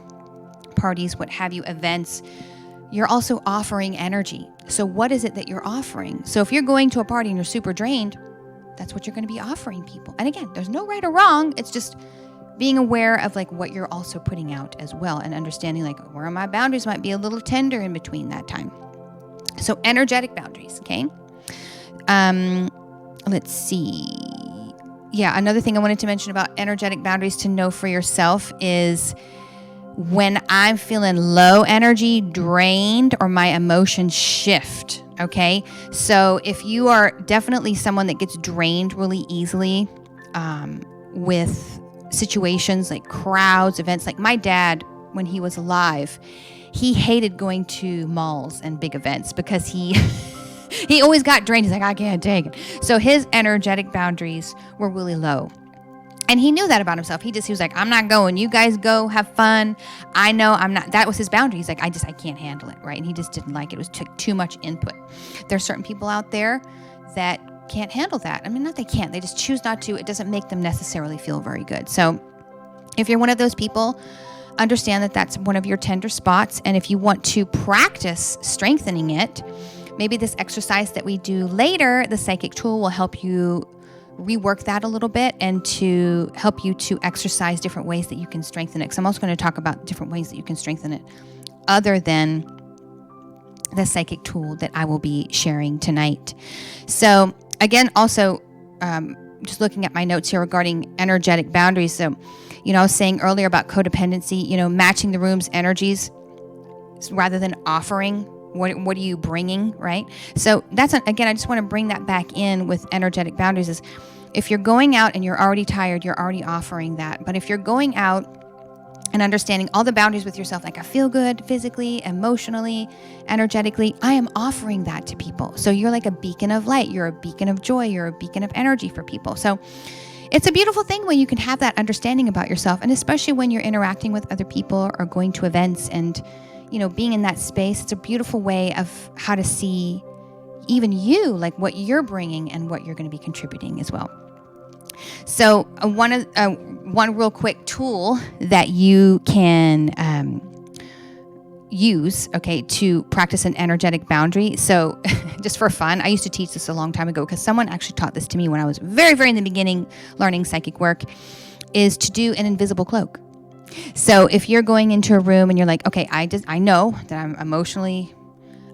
parties, what have you, events, you're also offering energy. So what is it that you're offering? So if you're going to a party and you're super drained, that's what you're going to be offering people. And again, there's no right or wrong. It's just being aware of like what you're also putting out as well and understanding like where my boundaries might be a little tender in between that time. So energetic boundaries, okay? Let's see. Yeah, another thing I wanted to mention about energetic boundaries to know for yourself is when I'm feeling low energy, drained, or my emotions shift, okay? So if you are definitely someone that gets drained really easily with situations like crowds, events, like my dad, when he was alive, he hated going to malls and big events because he always got drained. He's like, I can't take it. So his energetic boundaries were really low. And he knew that about himself. He was like, I'm not going. You guys go have fun. I know I'm not. That was his boundary. He's like, I can't handle it, right? And he just didn't like it. It was too much input. There's certain people out there that can't handle that. I mean, not they can't. They just choose not to. It doesn't make them necessarily feel very good. So if you're one of those people, understand that that's one of your tender spots. And if you want to practice strengthening it, maybe this exercise that we do later, the psychic tool, will help you rework that a little bit and to help you to exercise different ways that you can strengthen it. Because I'm also going to talk about different ways that you can strengthen it other than the psychic tool that I will be sharing tonight. So again, also just looking at my notes here regarding energetic boundaries. So, I was saying earlier about codependency, matching the room's energies rather than offering. What are you bringing, right? So again, I just want to bring that back in with energetic boundaries is if you're going out and you're already tired, you're already offering that. But if you're going out and understanding all the boundaries with yourself, like I feel good physically, emotionally, energetically, I am offering that to people. So you're like a beacon of light. You're a beacon of joy. You're a beacon of energy for people. So it's a beautiful thing when you can have that understanding about yourself. And especially when you're interacting with other people or going to events and being in that space, it's a beautiful way of how to see even you, like what you're bringing and what you're going to be contributing as well. So one real quick tool that you can use, okay, to practice an energetic boundary. So just for fun, I used to teach this a long time ago because someone actually taught this to me when I was very, very in the beginning learning psychic work, is to do an invisible cloak. So if you're going into a room and you're like, okay, I know that I'm a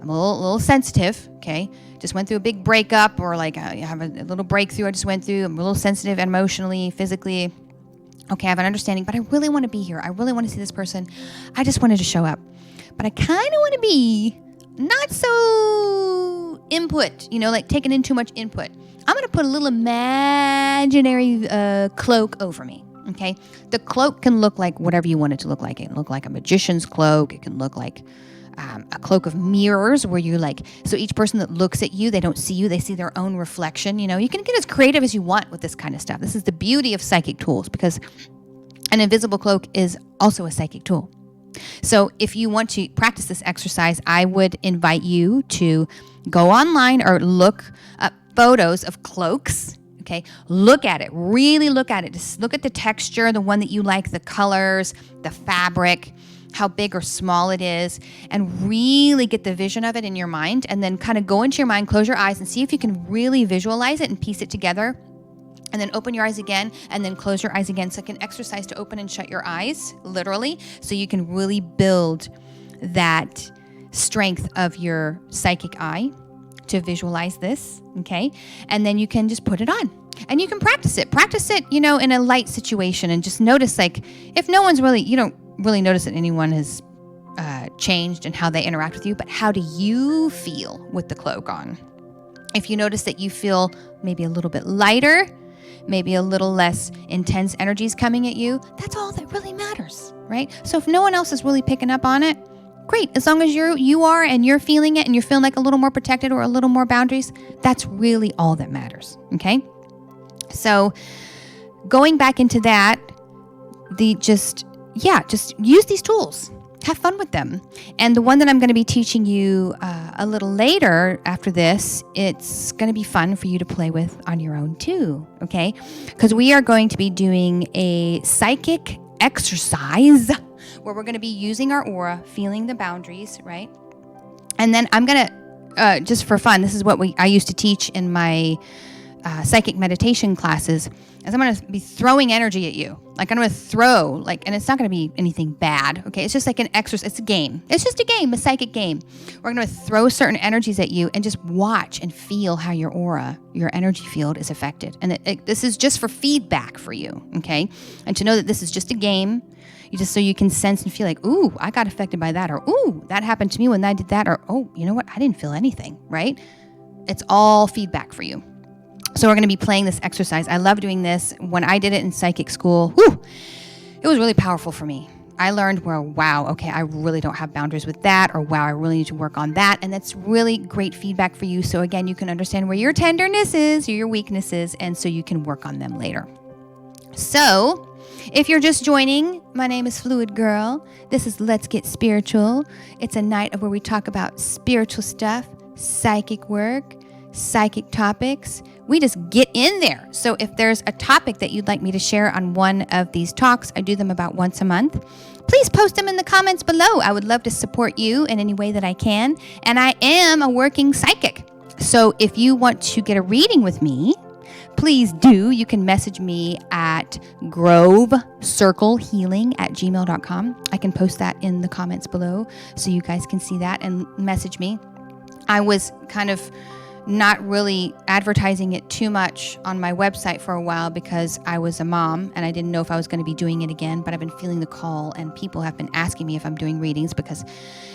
little sensitive, okay? Just went through a big breakup or like I have a little breakthrough I just went through. I'm a little sensitive emotionally, physically. Okay, I have an understanding, but I really want to be here. I really want to see this person. I just wanted to show up. But I kind of want to be not so input, like taking in too much input. I'm going to put a little imaginary cloak over me. Okay. The cloak can look like whatever you want it to look like. It can look like a magician's cloak. It can look like a cloak of mirrors where you're like, so each person that looks at you, they don't see you, they see their own reflection. You can get as creative as you want with this kind of stuff. This is the beauty of psychic tools, because an invisible cloak is also a psychic tool. So if you want to practice this exercise, I would invite you to go online or look up photos of cloaks. Okay, look at it, really look at it. Just look at the texture, the one that you like, the colors, the fabric, how big or small it is, and really get the vision of it in your mind, and then kind of go into your mind, close your eyes, and see if you can really visualize it and piece it together. And then open your eyes again, and then close your eyes again. So like an exercise to open and shut your eyes, literally, so you can really build that strength of your psychic eye to visualize this, okay? And then you can just put it on. And you can practice it. Practice it, in a light situation, and just notice, like, if no one's really, you don't really notice that anyone has changed in how they interact with you, but how do you feel with the cloak on? If you notice that you feel maybe a little bit lighter, maybe a little less intense energies coming at you, that's all that really matters, right? So if no one else is really picking up on it, great. As long as you are and you're feeling it and you're feeling like a little more protected or a little more boundaries, that's really all that matters, okay? So going back into that, just use these tools. Have fun with them. And the one that I'm going to be teaching you a little later after this, it's going to be fun for you to play with on your own too, okay? Because we are going to be doing a psychic exercise where we're going to be using our aura, feeling the boundaries, right? And then I'm going to, just for fun, this is what I used to teach in my psychic meditation classes, is I'm going to be throwing energy at you. Like I'm going to throw, and it's not going to be anything bad, okay? It's just like an exercise. It's a game. It's just a game, a psychic game. We're going to throw certain energies at you and just watch and feel how your aura, your energy field is affected. And this is just for feedback for you, okay? And to know that this is just a game, so you can sense and feel like, ooh, I got affected by that, or ooh, that happened to me when I did that, or oh, you know what? I didn't feel anything, right? It's all feedback for you. So we're going to be playing this exercise. I love doing this. When I did it in psychic school, it was really powerful for me. I learned wow, okay, I really don't have boundaries with that, or wow, I really need to work on that. And that's really great feedback for you. So again, you can understand where your tenderness is, or your weaknesses, and so you can work on them later. So if you're just joining, my name is Fluidgirl. This is Let's Get Spiritual. It's a night where we talk about spiritual stuff, psychic work, psychic topics. We just get in there. So if there's a topic that you'd like me to share on one of these talks, I do them about once a month. Please post them in the comments below. I would love to support you in any way that I can. And I am a working psychic. So if you want to get a reading with me, please do. You can message me at grovecirclehealing@gmail.com. I can post that in the comments below so you guys can see that and message me. I was kind of not really advertising it too much on my website for a while because I was a mom and I didn't know if I was going to be doing it again, but I've been feeling the call and people have been asking me if I'm doing readings because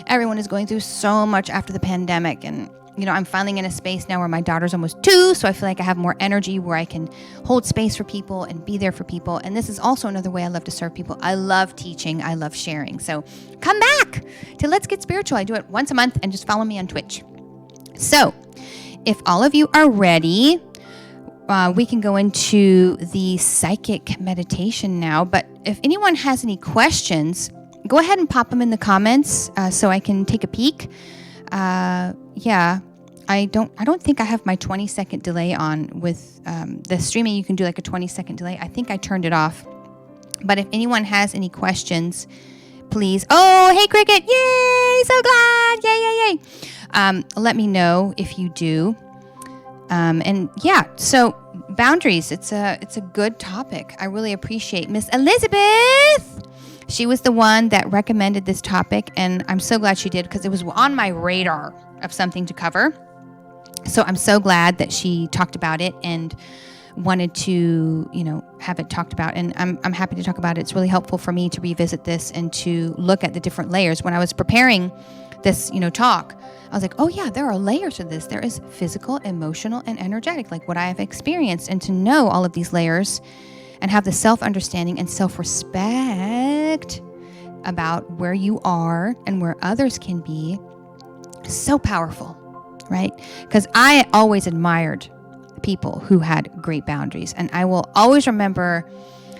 everyone is going through so much after the pandemic. And, I'm finally in a space now where my daughter's almost 2, so I feel like I have more energy where I can hold space for people and be there for people. And this is also another way I love to serve people. I love teaching. I love sharing. So come back to Let's Get Spiritual. I do it once a month, and just follow me on Twitch. So if all of you are ready, we can go into the psychic meditation now. But if anyone has any questions, go ahead and pop them in the comments so I can take a peek. I don't think I have my 20-second delay on with the streaming. You can do like a 20-second delay. I think I turned it off. But if anyone has any questions, please. Oh, hey, Cricket. Yay. So glad. Yay. Let me know if you do. So boundaries, it's a good topic. I really appreciate Miss Elizabeth. She was the one that recommended this topic, and I'm so glad she did because it was on my radar of something to cover. So I'm so glad that she talked about it and wanted to, have it talked about. And I'm happy to talk about it. It's really helpful for me to revisit this and to look at the different layers. When I was preparing this, talk, I was like, oh yeah, there are layers to this. There is physical, emotional, and energetic, like what I have experienced. And to know all of these layers and have the self-understanding and self-respect about where you are and where others can be, so powerful, right? Because I always admired people who had great boundaries. And I will always remember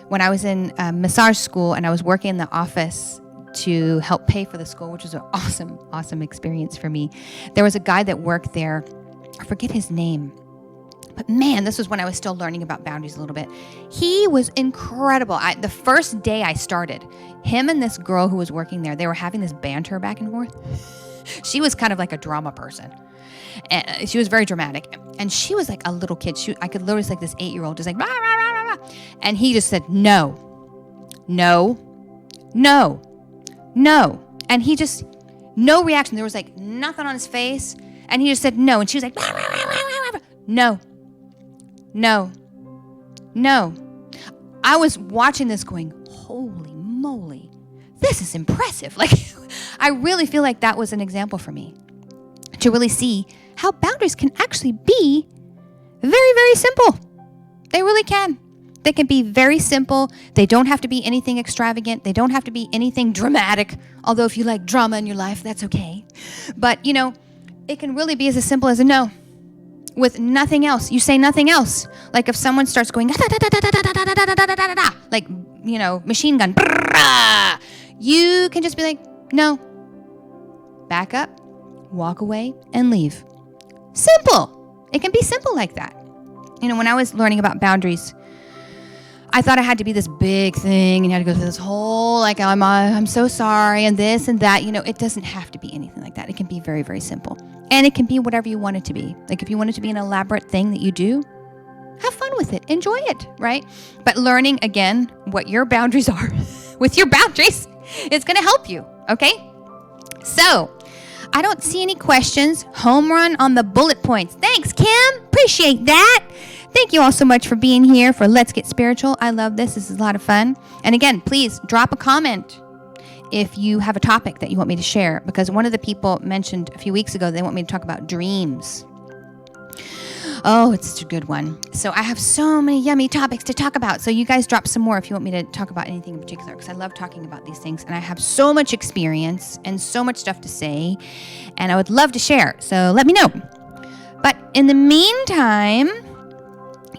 when I was in massage school and I was working in the office to help pay for the school, which was an awesome experience for me. There was a guy that worked there. I forget his name. But man, this was when I was still learning about boundaries a little bit. He was incredible. The first day I started, him and this girl who was working there, they were having this banter back and forth. She was kind of like a drama person. And she was very dramatic. And she was like a little kid. I could literally see like this 8-year-old just like, rah, rah, rah, rah, rah. And he just said, no. And he just, no reaction. There was like nothing on his face. And he just said no. And she was like, rah, rah, rah, rah, rah. No. I was watching this going, holy moly, this is impressive. Like, I really feel like that was an example for me to really see how boundaries can actually be very, very simple. They really can. They can be very simple. They don't have to be anything extravagant. They don't have to be anything dramatic. Although if you like drama in your life, that's okay. But, it can really be as simple as a no. With nothing else. You say nothing else. Like if someone starts going, like, machine gun. You can just be like, no. Back up, walk away, and leave. Simple. It can be simple like that. When I was learning about boundaries, I thought I had to be this big thing and you had to go through this whole, like, I'm so sorry and this and that. It doesn't have to be anything like that. It can be very, very simple. And it can be whatever you want it to be. Like if you want it to be an elaborate thing that you do, have fun with it. Enjoy it, right? But learning, again, what your boundaries are with your boundaries is going to help you, okay? So, I don't see any questions. Home run on the bullet points. Thanks, Kim. Appreciate that. Thank you all so much for being here for Let's Get Spiritual. I love this. This is a lot of fun. And again, please drop a comment if you have a topic that you want me to share, because one of the people mentioned a few weeks ago, they want me to talk about dreams. Oh, it's such a good one. So I have so many yummy topics to talk about. So you guys drop some more if you want me to talk about anything in particular, because I love talking about these things and I have so much experience and so much stuff to say and I would love to share. So let me know. But in the meantime,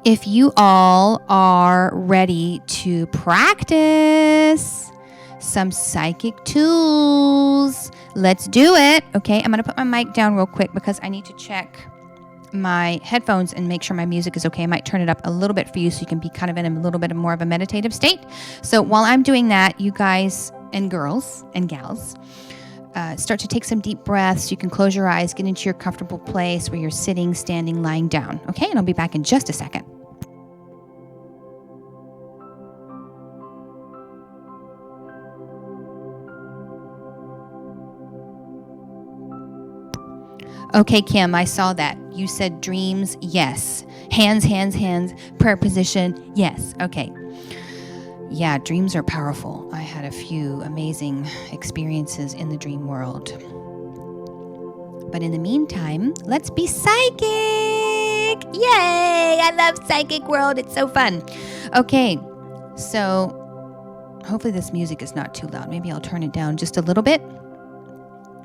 if you all are ready to practice some psychic tools, let's do it. Okay, I'm going to put my mic down real quick because I need to check my headphones and make sure my music is okay. I might turn it up a little bit for you so you can be kind of in a little bit more of a meditative state. So while I'm doing that, you guys and girls and gals, start to take some deep breaths. You can close your eyes, get into your comfortable place where you're sitting, standing, lying down. Okay, and I'll be back in just a second. Okay, Kim, I saw that. You said dreams, yes. Hands, prayer position, yes. Okay. Yeah, dreams are powerful. I had a few amazing experiences in the dream world. But in the meantime, let's be psychic. Yay! I love psychic world. It's so fun. Okay, so hopefully this music is not too loud. Maybe I'll turn it down just a little bit.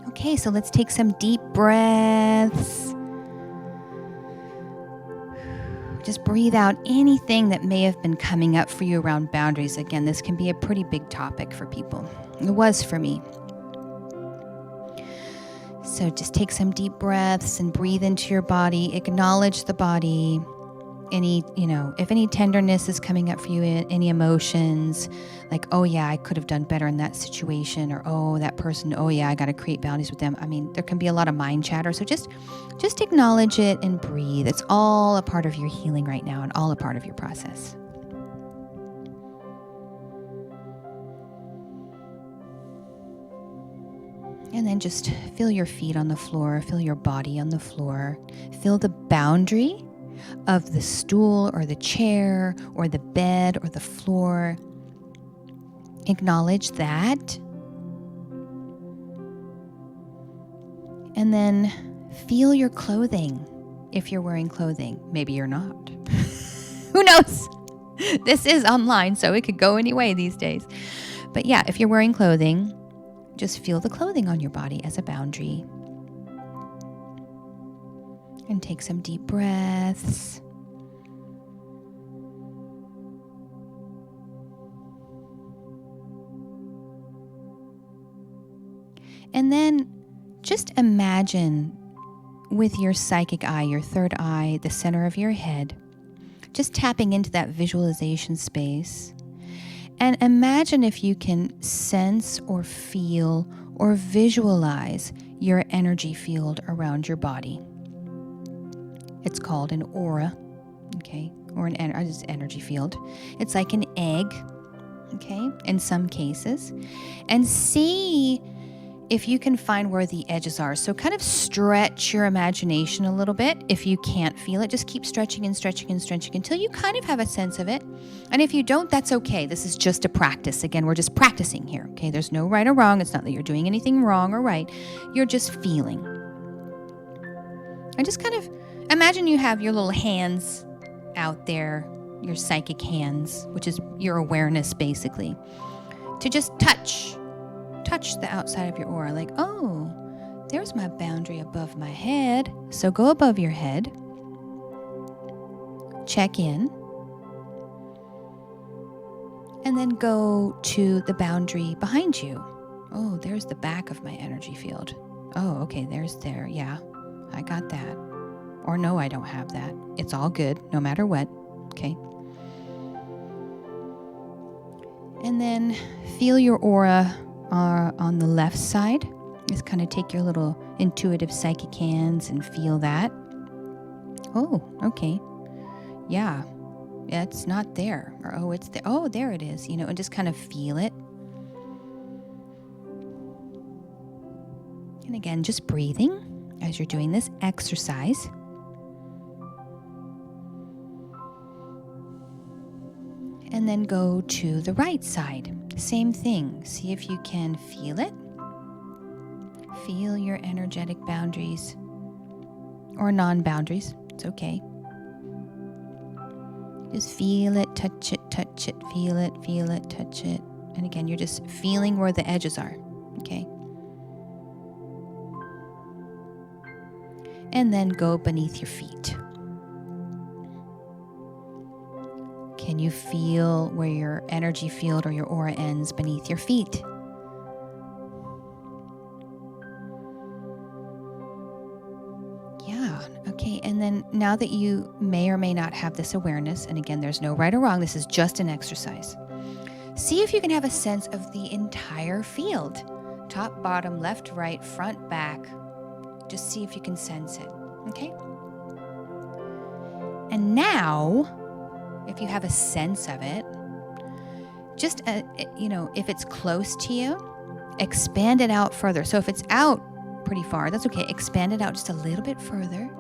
Okay, so let's take some deep breaths. Just breathe out anything that may have been coming up for you around boundaries. Again, this can be a pretty big topic for people. It was for me. So just take some deep breaths and breathe into your body. Acknowledge the body. If any tenderness is coming up for you, any emotions, like, oh yeah, I could have done better in that situation, or oh, that person, oh yeah, I got to create boundaries with them. I mean, there can be a lot of mind chatter. So just acknowledge it and breathe. It's all a part of your healing right now and all a part of your process. And then just feel your feet on the floor, feel your body on the floor, feel the boundary of the stool or the chair or the bed or the floor. Acknowledge that. And then feel your clothing if you're wearing clothing. Maybe you're not. Who knows? This is online, so it could go any way these days. But yeah, if you're wearing clothing, just feel the clothing on your body as a boundary. And take some deep breaths. And then just imagine with your psychic eye, your third eye, the center of your head, just tapping into that visualization space. And imagine if you can sense or feel or visualize your energy field around your body. It's called an aura, okay, or an energy field. It's like an egg, okay, in some cases. And see if you can find where the edges are. So kind of stretch your imagination a little bit. If you can't feel it, just keep stretching and stretching and stretching until you kind of have a sense of it. And if you don't, that's okay. This is just a practice. Again, we're just practicing here, okay? There's no right or wrong. It's not that you're doing anything wrong or right. You're just feeling. And just kind of imagine you have your little hands out there, your psychic hands, which is your awareness basically, to just touch the outside of your aura, like, oh, there's my boundary above my head. So go above your head, check in, and then go to the boundary behind you. Oh, there's the back of my energy field. Oh, okay, there. Yeah, I got that. Or no, I don't have that. It's all good, no matter what. Okay. And then feel your aura on the left side. Just kind of take your little intuitive psychic hands and feel that. Oh, okay. Yeah, it's not there. Or, oh, it's there. Oh, there it is. And just kind of feel it. And again, just breathing as you're doing this exercise. And then go to the right side. Same thing. See if you can feel it. Feel your energetic boundaries or non-boundaries. It's okay. Just feel it, touch it, feel it, touch it. And again, you're just feeling where the edges are. Okay. And then go beneath your feet. Can you feel where your energy field or your aura ends beneath your feet? Yeah, okay. And then now that you may or may not have this awareness, and again, there's no right or wrong, this is just an exercise. See if you can have a sense of the entire field. Top, bottom, left, right, front, back. Just see if you can sense it, okay? And now, if you have a sense of it, just, if it's close to you, expand it out further. So if it's out pretty far, that's okay. Expand it out just a little bit further.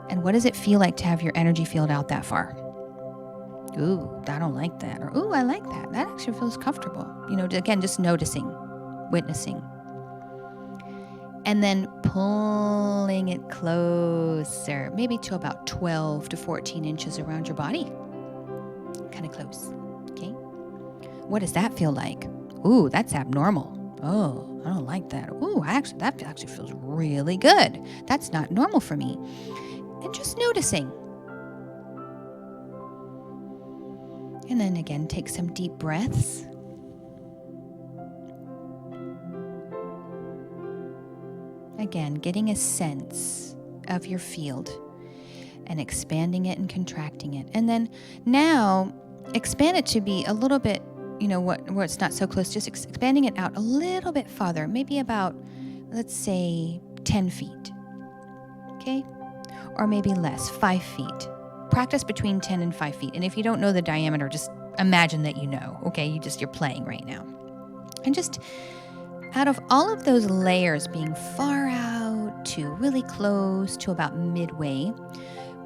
And what does it feel like to have your energy field out that far? Ooh, I don't like that. Or, ooh, I like that. That actually feels comfortable. Again, just noticing, witnessing. And then pulling it closer, maybe to about 12 to 14 inches around your body. Kind of close, okay? What does that feel like? Ooh, that's abnormal. Oh, I don't like that. Ooh, that actually feels really good. That's not normal for me. And just noticing. And then again, take some deep breaths. Again, getting a sense of your field and expanding it and contracting it. And then now expand it to be a little bit, where it's not so close, just expanding it out a little bit farther, maybe about, let's say, 10 feet. Okay? Or maybe less, 5 feet. Practice between 10 and 5 feet. And if you don't know the diameter, just imagine that you know, okay? You're playing right now. And just out of all of those layers being far out to really close to about midway,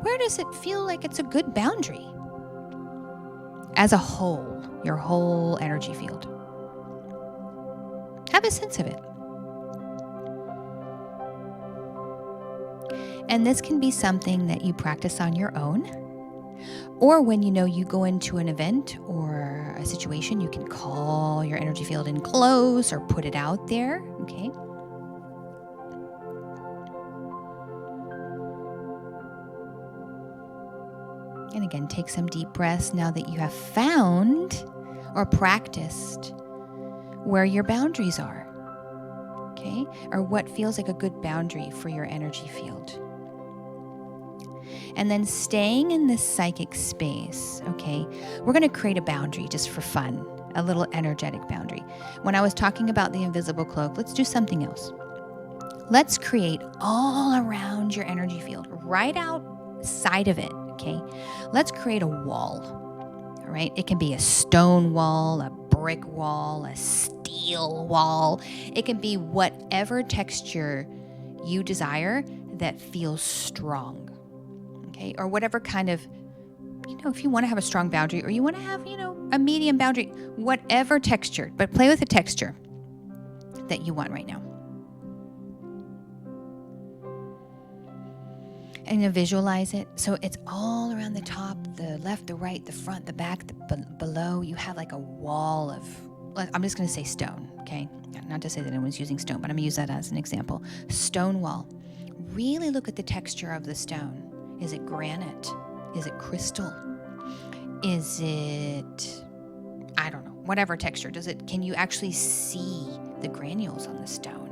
where does it feel like it's a good boundary? As a whole, your whole energy field. Have a sense of it. And this can be something that you practice on your own, or when you go into an event or a situation, you can call your energy field in close or put it out there, okay? And again, take some deep breaths now that you have found or practiced where your boundaries are, okay? Or what feels like a good boundary for your energy field. And then staying in this psychic space, okay, we're going to create a boundary just for fun, a little energetic boundary. When I was talking about the invisible cloak, let's do something else. Let's create all around your energy field, right outside of it, okay? Let's create a wall, all right? It can be a stone wall, a brick wall, a steel wall. It can be whatever texture you desire that feels strong, okay? Or whatever kind of, if you want to have a strong boundary or you want to have, a medium boundary, whatever texture, but play with the texture that you want right now. And visualize it. So it's all around the top, the left, the right, the front, the back, below. You have like a wall of, I'm just going to say stone, okay? Not to say that anyone's using stone, but I'm going to use that as an example. Stone wall. Really look at the texture of the stone. Is it granite? Is it crystal? Is it, I don't know, whatever texture. Can you actually see the granules on the stone?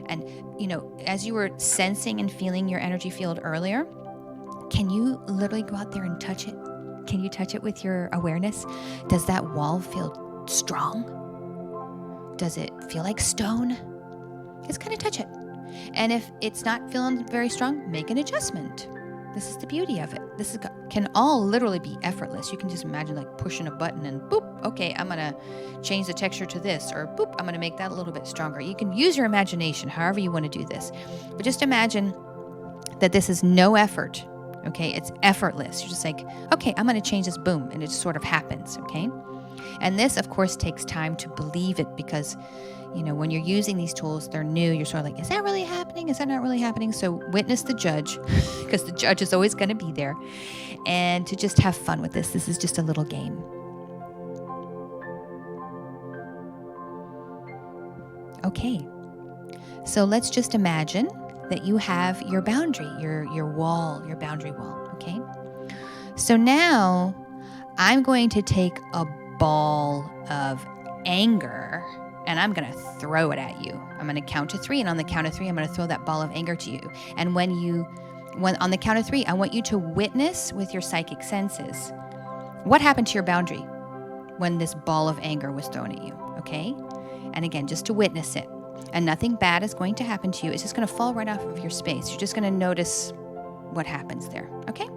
And, as you were sensing and feeling your energy field earlier, can you literally go out there and touch it? Can you touch it with your awareness? Does that wall feel strong? Does it feel like stone? Just kind of touch it. And if it's not feeling very strong, make an adjustment. This is the beauty of it. This can all literally be effortless. You can just imagine like pushing a button and boop, okay, I'm going to change the texture to this, or boop, I'm going to make that a little bit stronger. You can use your imagination however you want to do this. But just imagine that this is no effort, okay? It's effortless. You're just like, okay, I'm going to change this, boom, and it just sort of happens, okay? And this, of course, takes time to believe it because, when you're using these tools, they're new. You're sort of like, is that really happening? Is that not really happening? So witness the judge because the judge is always going to be there. And to just have fun with this. This is just a little game. Okay. So let's just imagine that you have your boundary, your wall, your boundary wall. Okay. So now I'm going to take a ball of anger and I'm going to throw it at you. I'm going to count to 3, and on the count of 3, I'm going to throw that ball of anger to you. And when on the count of 3, I want you to witness with your psychic senses what happened to your boundary when this ball of anger was thrown at you, okay? And again, just to witness it. And nothing bad is going to happen to you. It's just going to fall right off of your space. You're just going to notice what happens there, okay?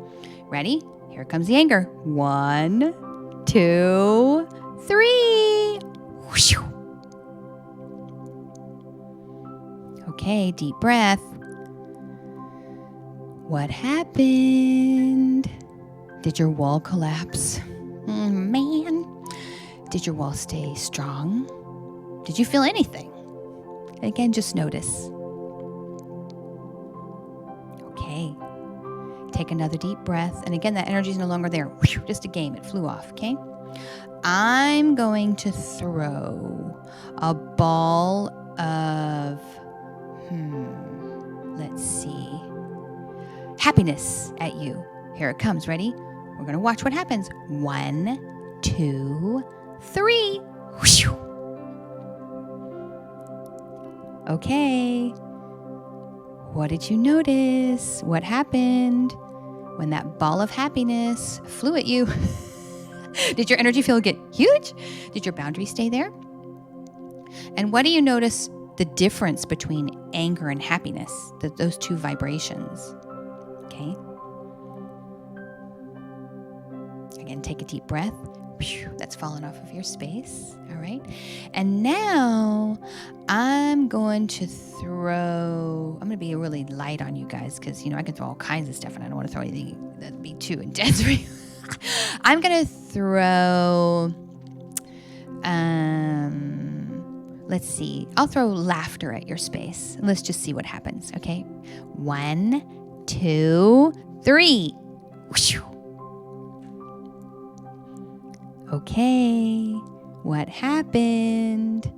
Ready? Here comes the anger. 1, 2, 3. Whoosh. Okay, deep breath. What happened? Did your wall collapse? Man. Did your wall stay strong? Did you feel anything? Again, just notice. Okay. Take another deep breath. And again, that energy is no longer there. Just a game. It flew off, okay? I'm going to throw a ball of, let's see, happiness at you. Here it comes. Ready? We're going to watch what happens. 1, 2, 3. Okay. What did you notice? What happened when that ball of happiness flew at you? Did your energy field get huge? Did your boundary stay there? And what do you notice the difference between anger and happiness, those two vibrations? Okay. Again, take a deep breath. That's fallen off of your space. All right. And now I'm going to be really light on you guys because, I can throw all kinds of stuff and I don't want to throw anything that'd be too intense for you. I'm going to throw Let's see. I'll throw laughter at your space. Let's just see what happens, okay? 1, 2, 3. Okay, what happened?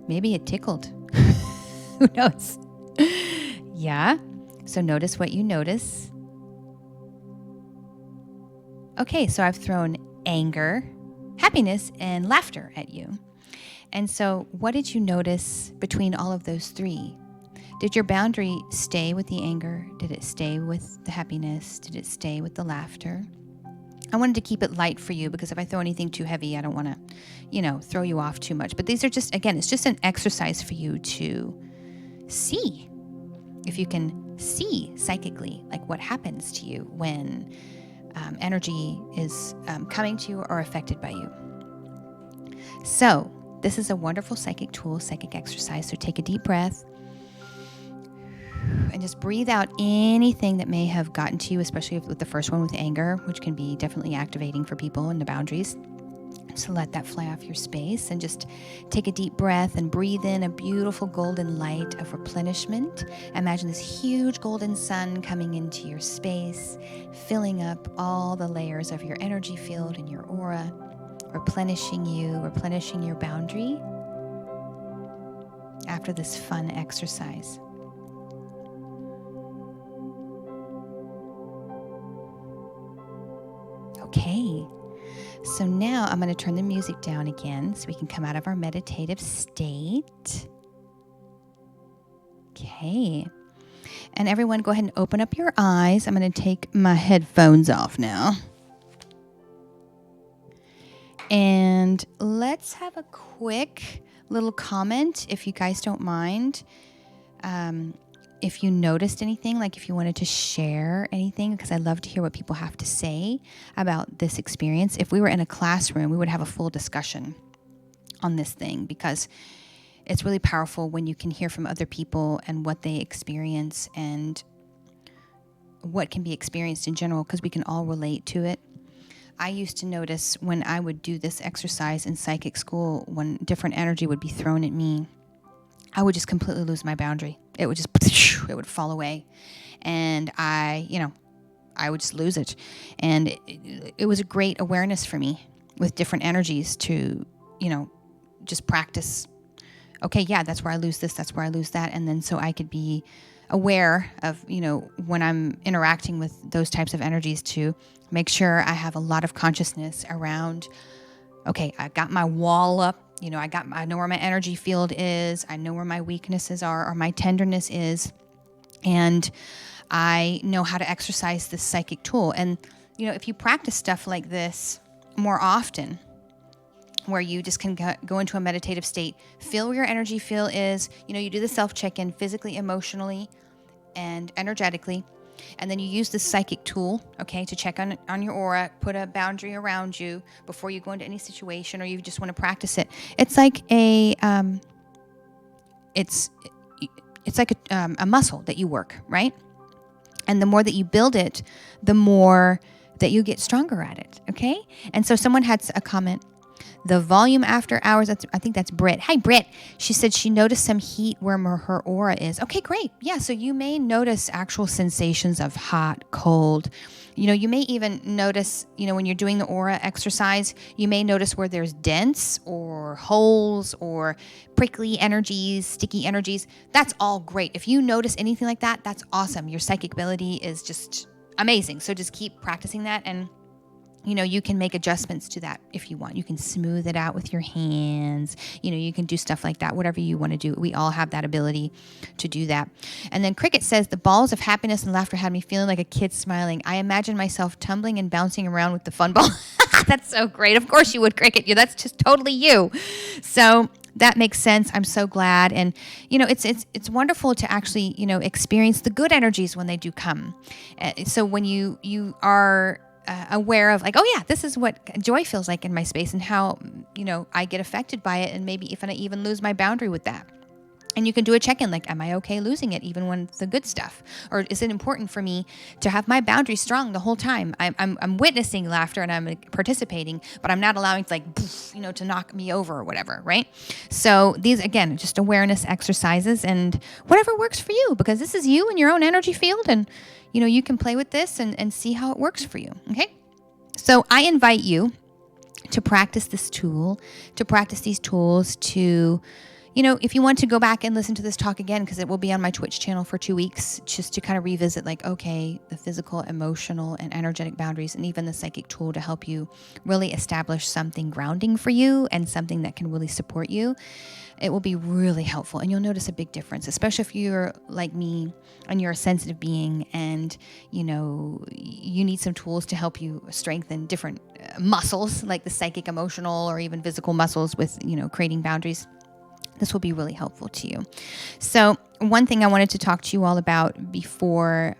Maybe it tickled. Who knows? Yeah, so notice what you notice. Okay, so I've thrown anger, happiness, and laughter at you. And so what did you notice between all of those three? Did your boundary stay with the anger? Did it stay with the happiness? Did it stay with the laughter? I wanted to keep it light for you because if I throw anything too heavy, I don't want to, throw you off too much. But these are just, again, it's just an exercise for you to see. If you can see psychically, like what happens to you when energy is coming to you or affected by you. So this is a wonderful psychic tool, psychic exercise. So take a deep breath and just breathe out anything that may have gotten to you, especially with the first one with anger, which can be definitely activating for people in the boundaries. So let that fly off your space and just take a deep breath and breathe in a beautiful golden light of replenishment. Imagine this huge golden sun coming into your space, filling up all the layers of your energy field and your aura, replenishing you, replenishing your boundary after this fun exercise. Okay. So now I'm going to turn the music down again so we can come out of our meditative state. Okay. And everyone go ahead and open up your eyes. I'm going to take my headphones off now. And let's have a quick little comment, if you guys don't mind. If you noticed anything, like if you wanted to share anything, because I love to hear what people have to say about this experience. If we were in a classroom, we would have a full discussion on this thing, because it's really powerful when you can hear from other people and what they experience and what can be experienced in general, because we can all relate to it. I used to notice when I would do this exercise in psychic school, when different energy would be thrown at me, I would just completely lose my boundary. It would just, it would fall away. And I would just lose it. And it was a great awareness for me with different energies to, just practice. Okay, yeah, that's where I lose this, that's where I lose that. And then so I could be aware of, when I'm interacting with those types of energies, to make sure I have a lot of consciousness around, okay, I got my wall up. I know where my energy field is. I know where my weaknesses are or my tenderness is. And I know how to exercise this psychic tool. And, if you practice stuff like this more often, where you just can go into a meditative state, feel where your energy field is, you do the self-check-in physically, emotionally, and energetically. And then you use this psychic tool, okay, to check on your aura, put a boundary around you before you go into any situation, or you just want to practice it. It's like a muscle that you work, right? And the more that you build it, the more that you get stronger at it, okay? And so someone had a comment. The volume after hours, I think that's Britt. Hi, Britt. She said she noticed some heat where her aura is. Okay, great. Yeah, so you may notice actual sensations of hot, cold. You may even notice, when you're doing the aura exercise, you may notice where there's dents or holes or prickly energies, sticky energies. That's all great. If you notice anything like that, that's awesome. Your psychic ability is just amazing. So just keep practicing that, and you can make adjustments to that if you want. You can smooth it out with your hands. You can do stuff like that, whatever you want to do. We all have that ability to do that. And then Cricket says, the balls of happiness and laughter had me feeling like a kid smiling. I imagine myself tumbling and bouncing around with the fun ball. That's so great. Of course you would, Cricket. That's just totally you. So that makes sense. I'm so glad. And, it's wonderful to actually, experience the good energies when they do come. So when you are aware of, like, oh yeah, this is what joy feels like in my space, and how, I get affected by it, and maybe if I even lose my boundary with that. And you can do a check-in, like, am I okay losing it even when the good stuff? Or is it important for me to have my boundaries strong the whole time? I'm witnessing laughter and I'm like, participating, but I'm not allowing to like, to knock me over or whatever, right? So these, again, just awareness exercises and whatever works for you, because this is you and your own energy field. And, you can play with this and see how it works for you. Okay. So I invite you to practice this tool, to practice these tools to, if you want to go back and listen to this talk again, because it will be on my Twitch channel for 2 weeks, just to kind of revisit like, okay, the physical, emotional, and energetic boundaries, and even the psychic tool to help you really establish something grounding for you and something that can really support you. It will be really helpful, and you'll notice a big difference, especially if you're like me and you're a sensitive being and, you need some tools to help you strengthen different muscles, like the psychic, emotional, or even physical muscles with, creating boundaries. This will be really helpful to you. So one thing I wanted to talk to you all about before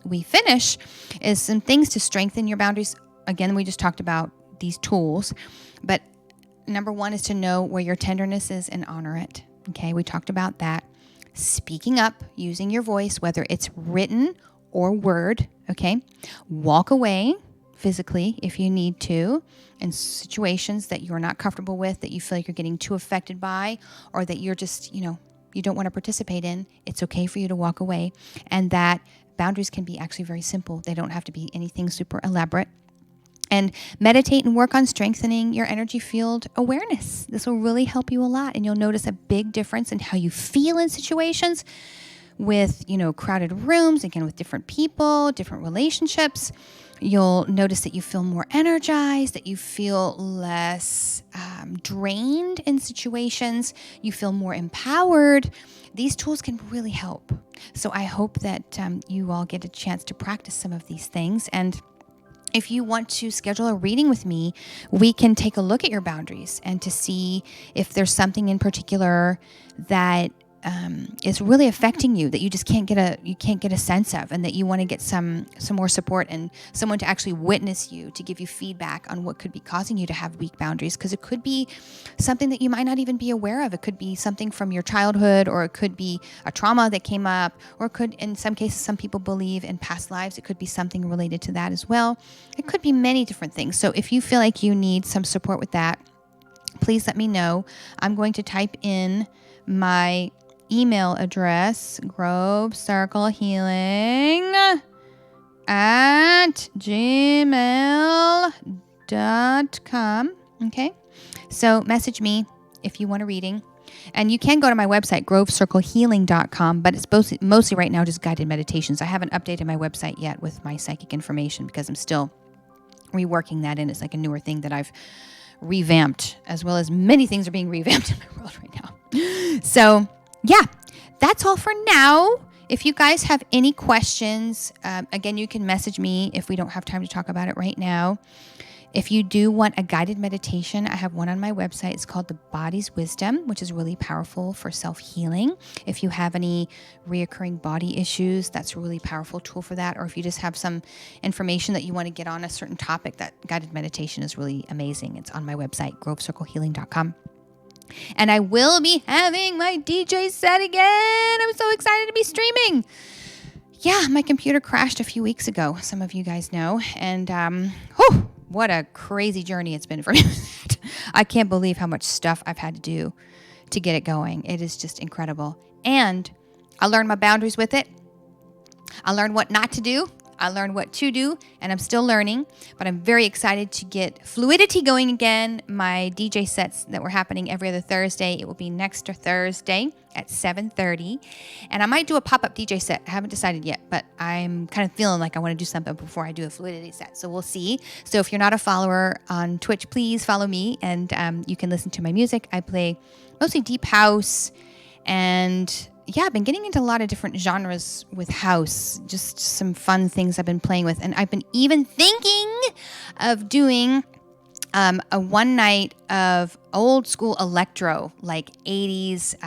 we finish is some things to strengthen your boundaries. Again, we just talked about these tools, but number one is to know where your tenderness is and honor it. Okay, we talked about that. Speaking up, using your voice, whether it's written or word. Okay, walk away physically if you need to in situations that you're not comfortable with, that you feel like you're getting too affected by, or that you're just, you don't want to participate in. It's okay for you to walk away. And that boundaries can be actually very simple. They don't have to be anything super elaborate. And meditate and work on strengthening your energy field awareness. This will really help you a lot. And you'll notice a big difference in how you feel in situations with, crowded rooms, again, with different people, different relationships. You'll notice that you feel more energized, that you feel less drained in situations. You feel more empowered. These tools can really help. So I hope that you all get a chance to practice some of these things. And if you want to schedule a reading with me, we can take a look at your boundaries and to see if there's something in particular that is really affecting you that you just can't get a sense of, and that you want to get some more support and someone to actually witness you, to give you feedback on what could be causing you to have weak boundaries, because it could be something that you might not even be aware of. It could be something from your childhood, or it could be a trauma that came up, or it could, in some cases, some people believe in past lives. It could be something related to that as well. It could be many different things. So if you feel like you need some support with that, please let me know. I'm going to type in my email address, grovecirclehealing@gmail.com. Okay. So message me if you want a reading. And you can go to my website, grovecirclehealing.com, but it's mostly right now just guided meditations. I haven't updated my website yet with my psychic information because I'm still reworking that in. It's like a newer thing that I've revamped, as well as many things are being revamped in my world right now. So yeah, that's all for now. If you guys have any questions, again, you can message me if we don't have time to talk about it right now. If you do want a guided meditation, I have one on my website. It's called The Body's Wisdom, which is really powerful for self-healing. If you have any reoccurring body issues, that's a really powerful tool for that. Or if you just have some information that you want to get on a certain topic, that guided meditation is really amazing. It's on my website, grovecirclehealing.com. And I will be having my DJ set again. I'm so excited to be streaming. Yeah, my computer crashed a few weeks ago. Some of you guys know. And what a crazy journey it's been for me. I can't believe how much stuff I've had to do to get it going. It is just incredible. And I learned my boundaries with it. I learned what not to do. I learned what to do, and I'm still learning, but I'm very excited to get Fluidity going again. My DJ sets that were happening every other Thursday, it will be next Thursday at 7:30, and I might do a pop-up DJ set. I haven't decided yet, but I'm kind of feeling like I want to do something before I do a Fluidity set, so we'll see. So if you're not a follower on Twitch, please follow me, and you can listen to my music. I play mostly deep house, and yeah, I've been getting into a lot of different genres with house, just some fun things I've been playing with. And I've been even thinking of doing a one night of old school electro, like 80s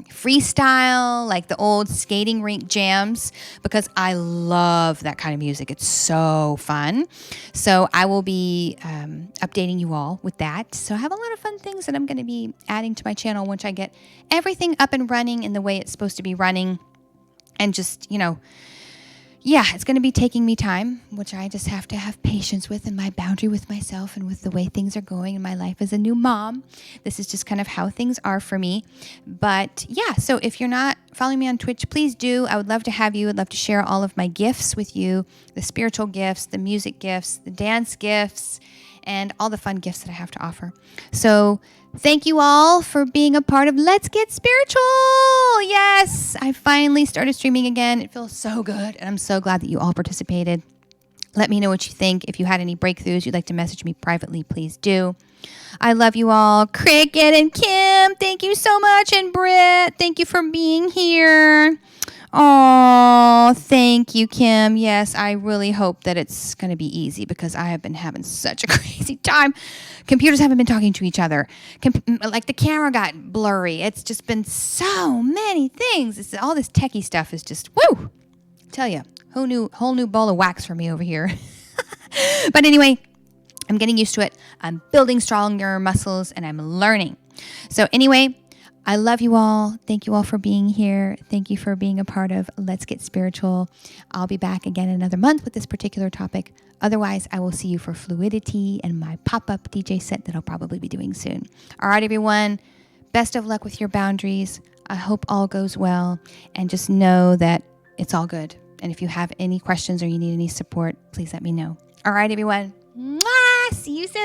freestyle, like the old skating rink jams, because I love that kind of music. It's so fun. So I will be updating you all with that. So I have a lot of fun things that I'm going to be adding to my channel once I get everything up and running in the way it's supposed to be running. And just, yeah, it's going to be taking me time, which I just have to have patience with, and my boundary with myself and with the way things are going in my life as a new mom. This is just kind of how things are for me. But yeah, so if you're not following me on Twitch, please do. I would love to have you. I'd love to share all of my gifts with you, the spiritual gifts, the music gifts, the dance gifts, and all the fun gifts that I have to offer. So thank you all for being a part of Let's Get Spiritual. Yes, I finally started streaming again. It feels so good, and I'm so glad that you all participated. Let me know what you think. If you had any breakthroughs you'd like to message me privately, please do. I love you all. Cricket and Kim, thank you so much. And Britt, thank you for being here. Oh, thank you, Kim. Yes, I really hope that it's going to be easy, because I have been having such a crazy time. Computers haven't been talking to each other. Like the camera got blurry. It's just been so many things. All this techie stuff is just, woo! Tell you, whole new bowl of wax for me over here. But anyway, I'm getting used to it. I'm building stronger muscles, and I'm learning. So anyway, I love you all. Thank you all for being here. Thank you for being a part of Let's Get Spiritual. I'll be back again in another month with this particular topic. Otherwise, I will see you for Fluidity and my pop-up DJ set that I'll probably be doing soon. All right, everyone. Best of luck with your boundaries. I hope all goes well. And just know that it's all good. And if you have any questions or you need any support, please let me know. All right, everyone. Mwah! See you soon.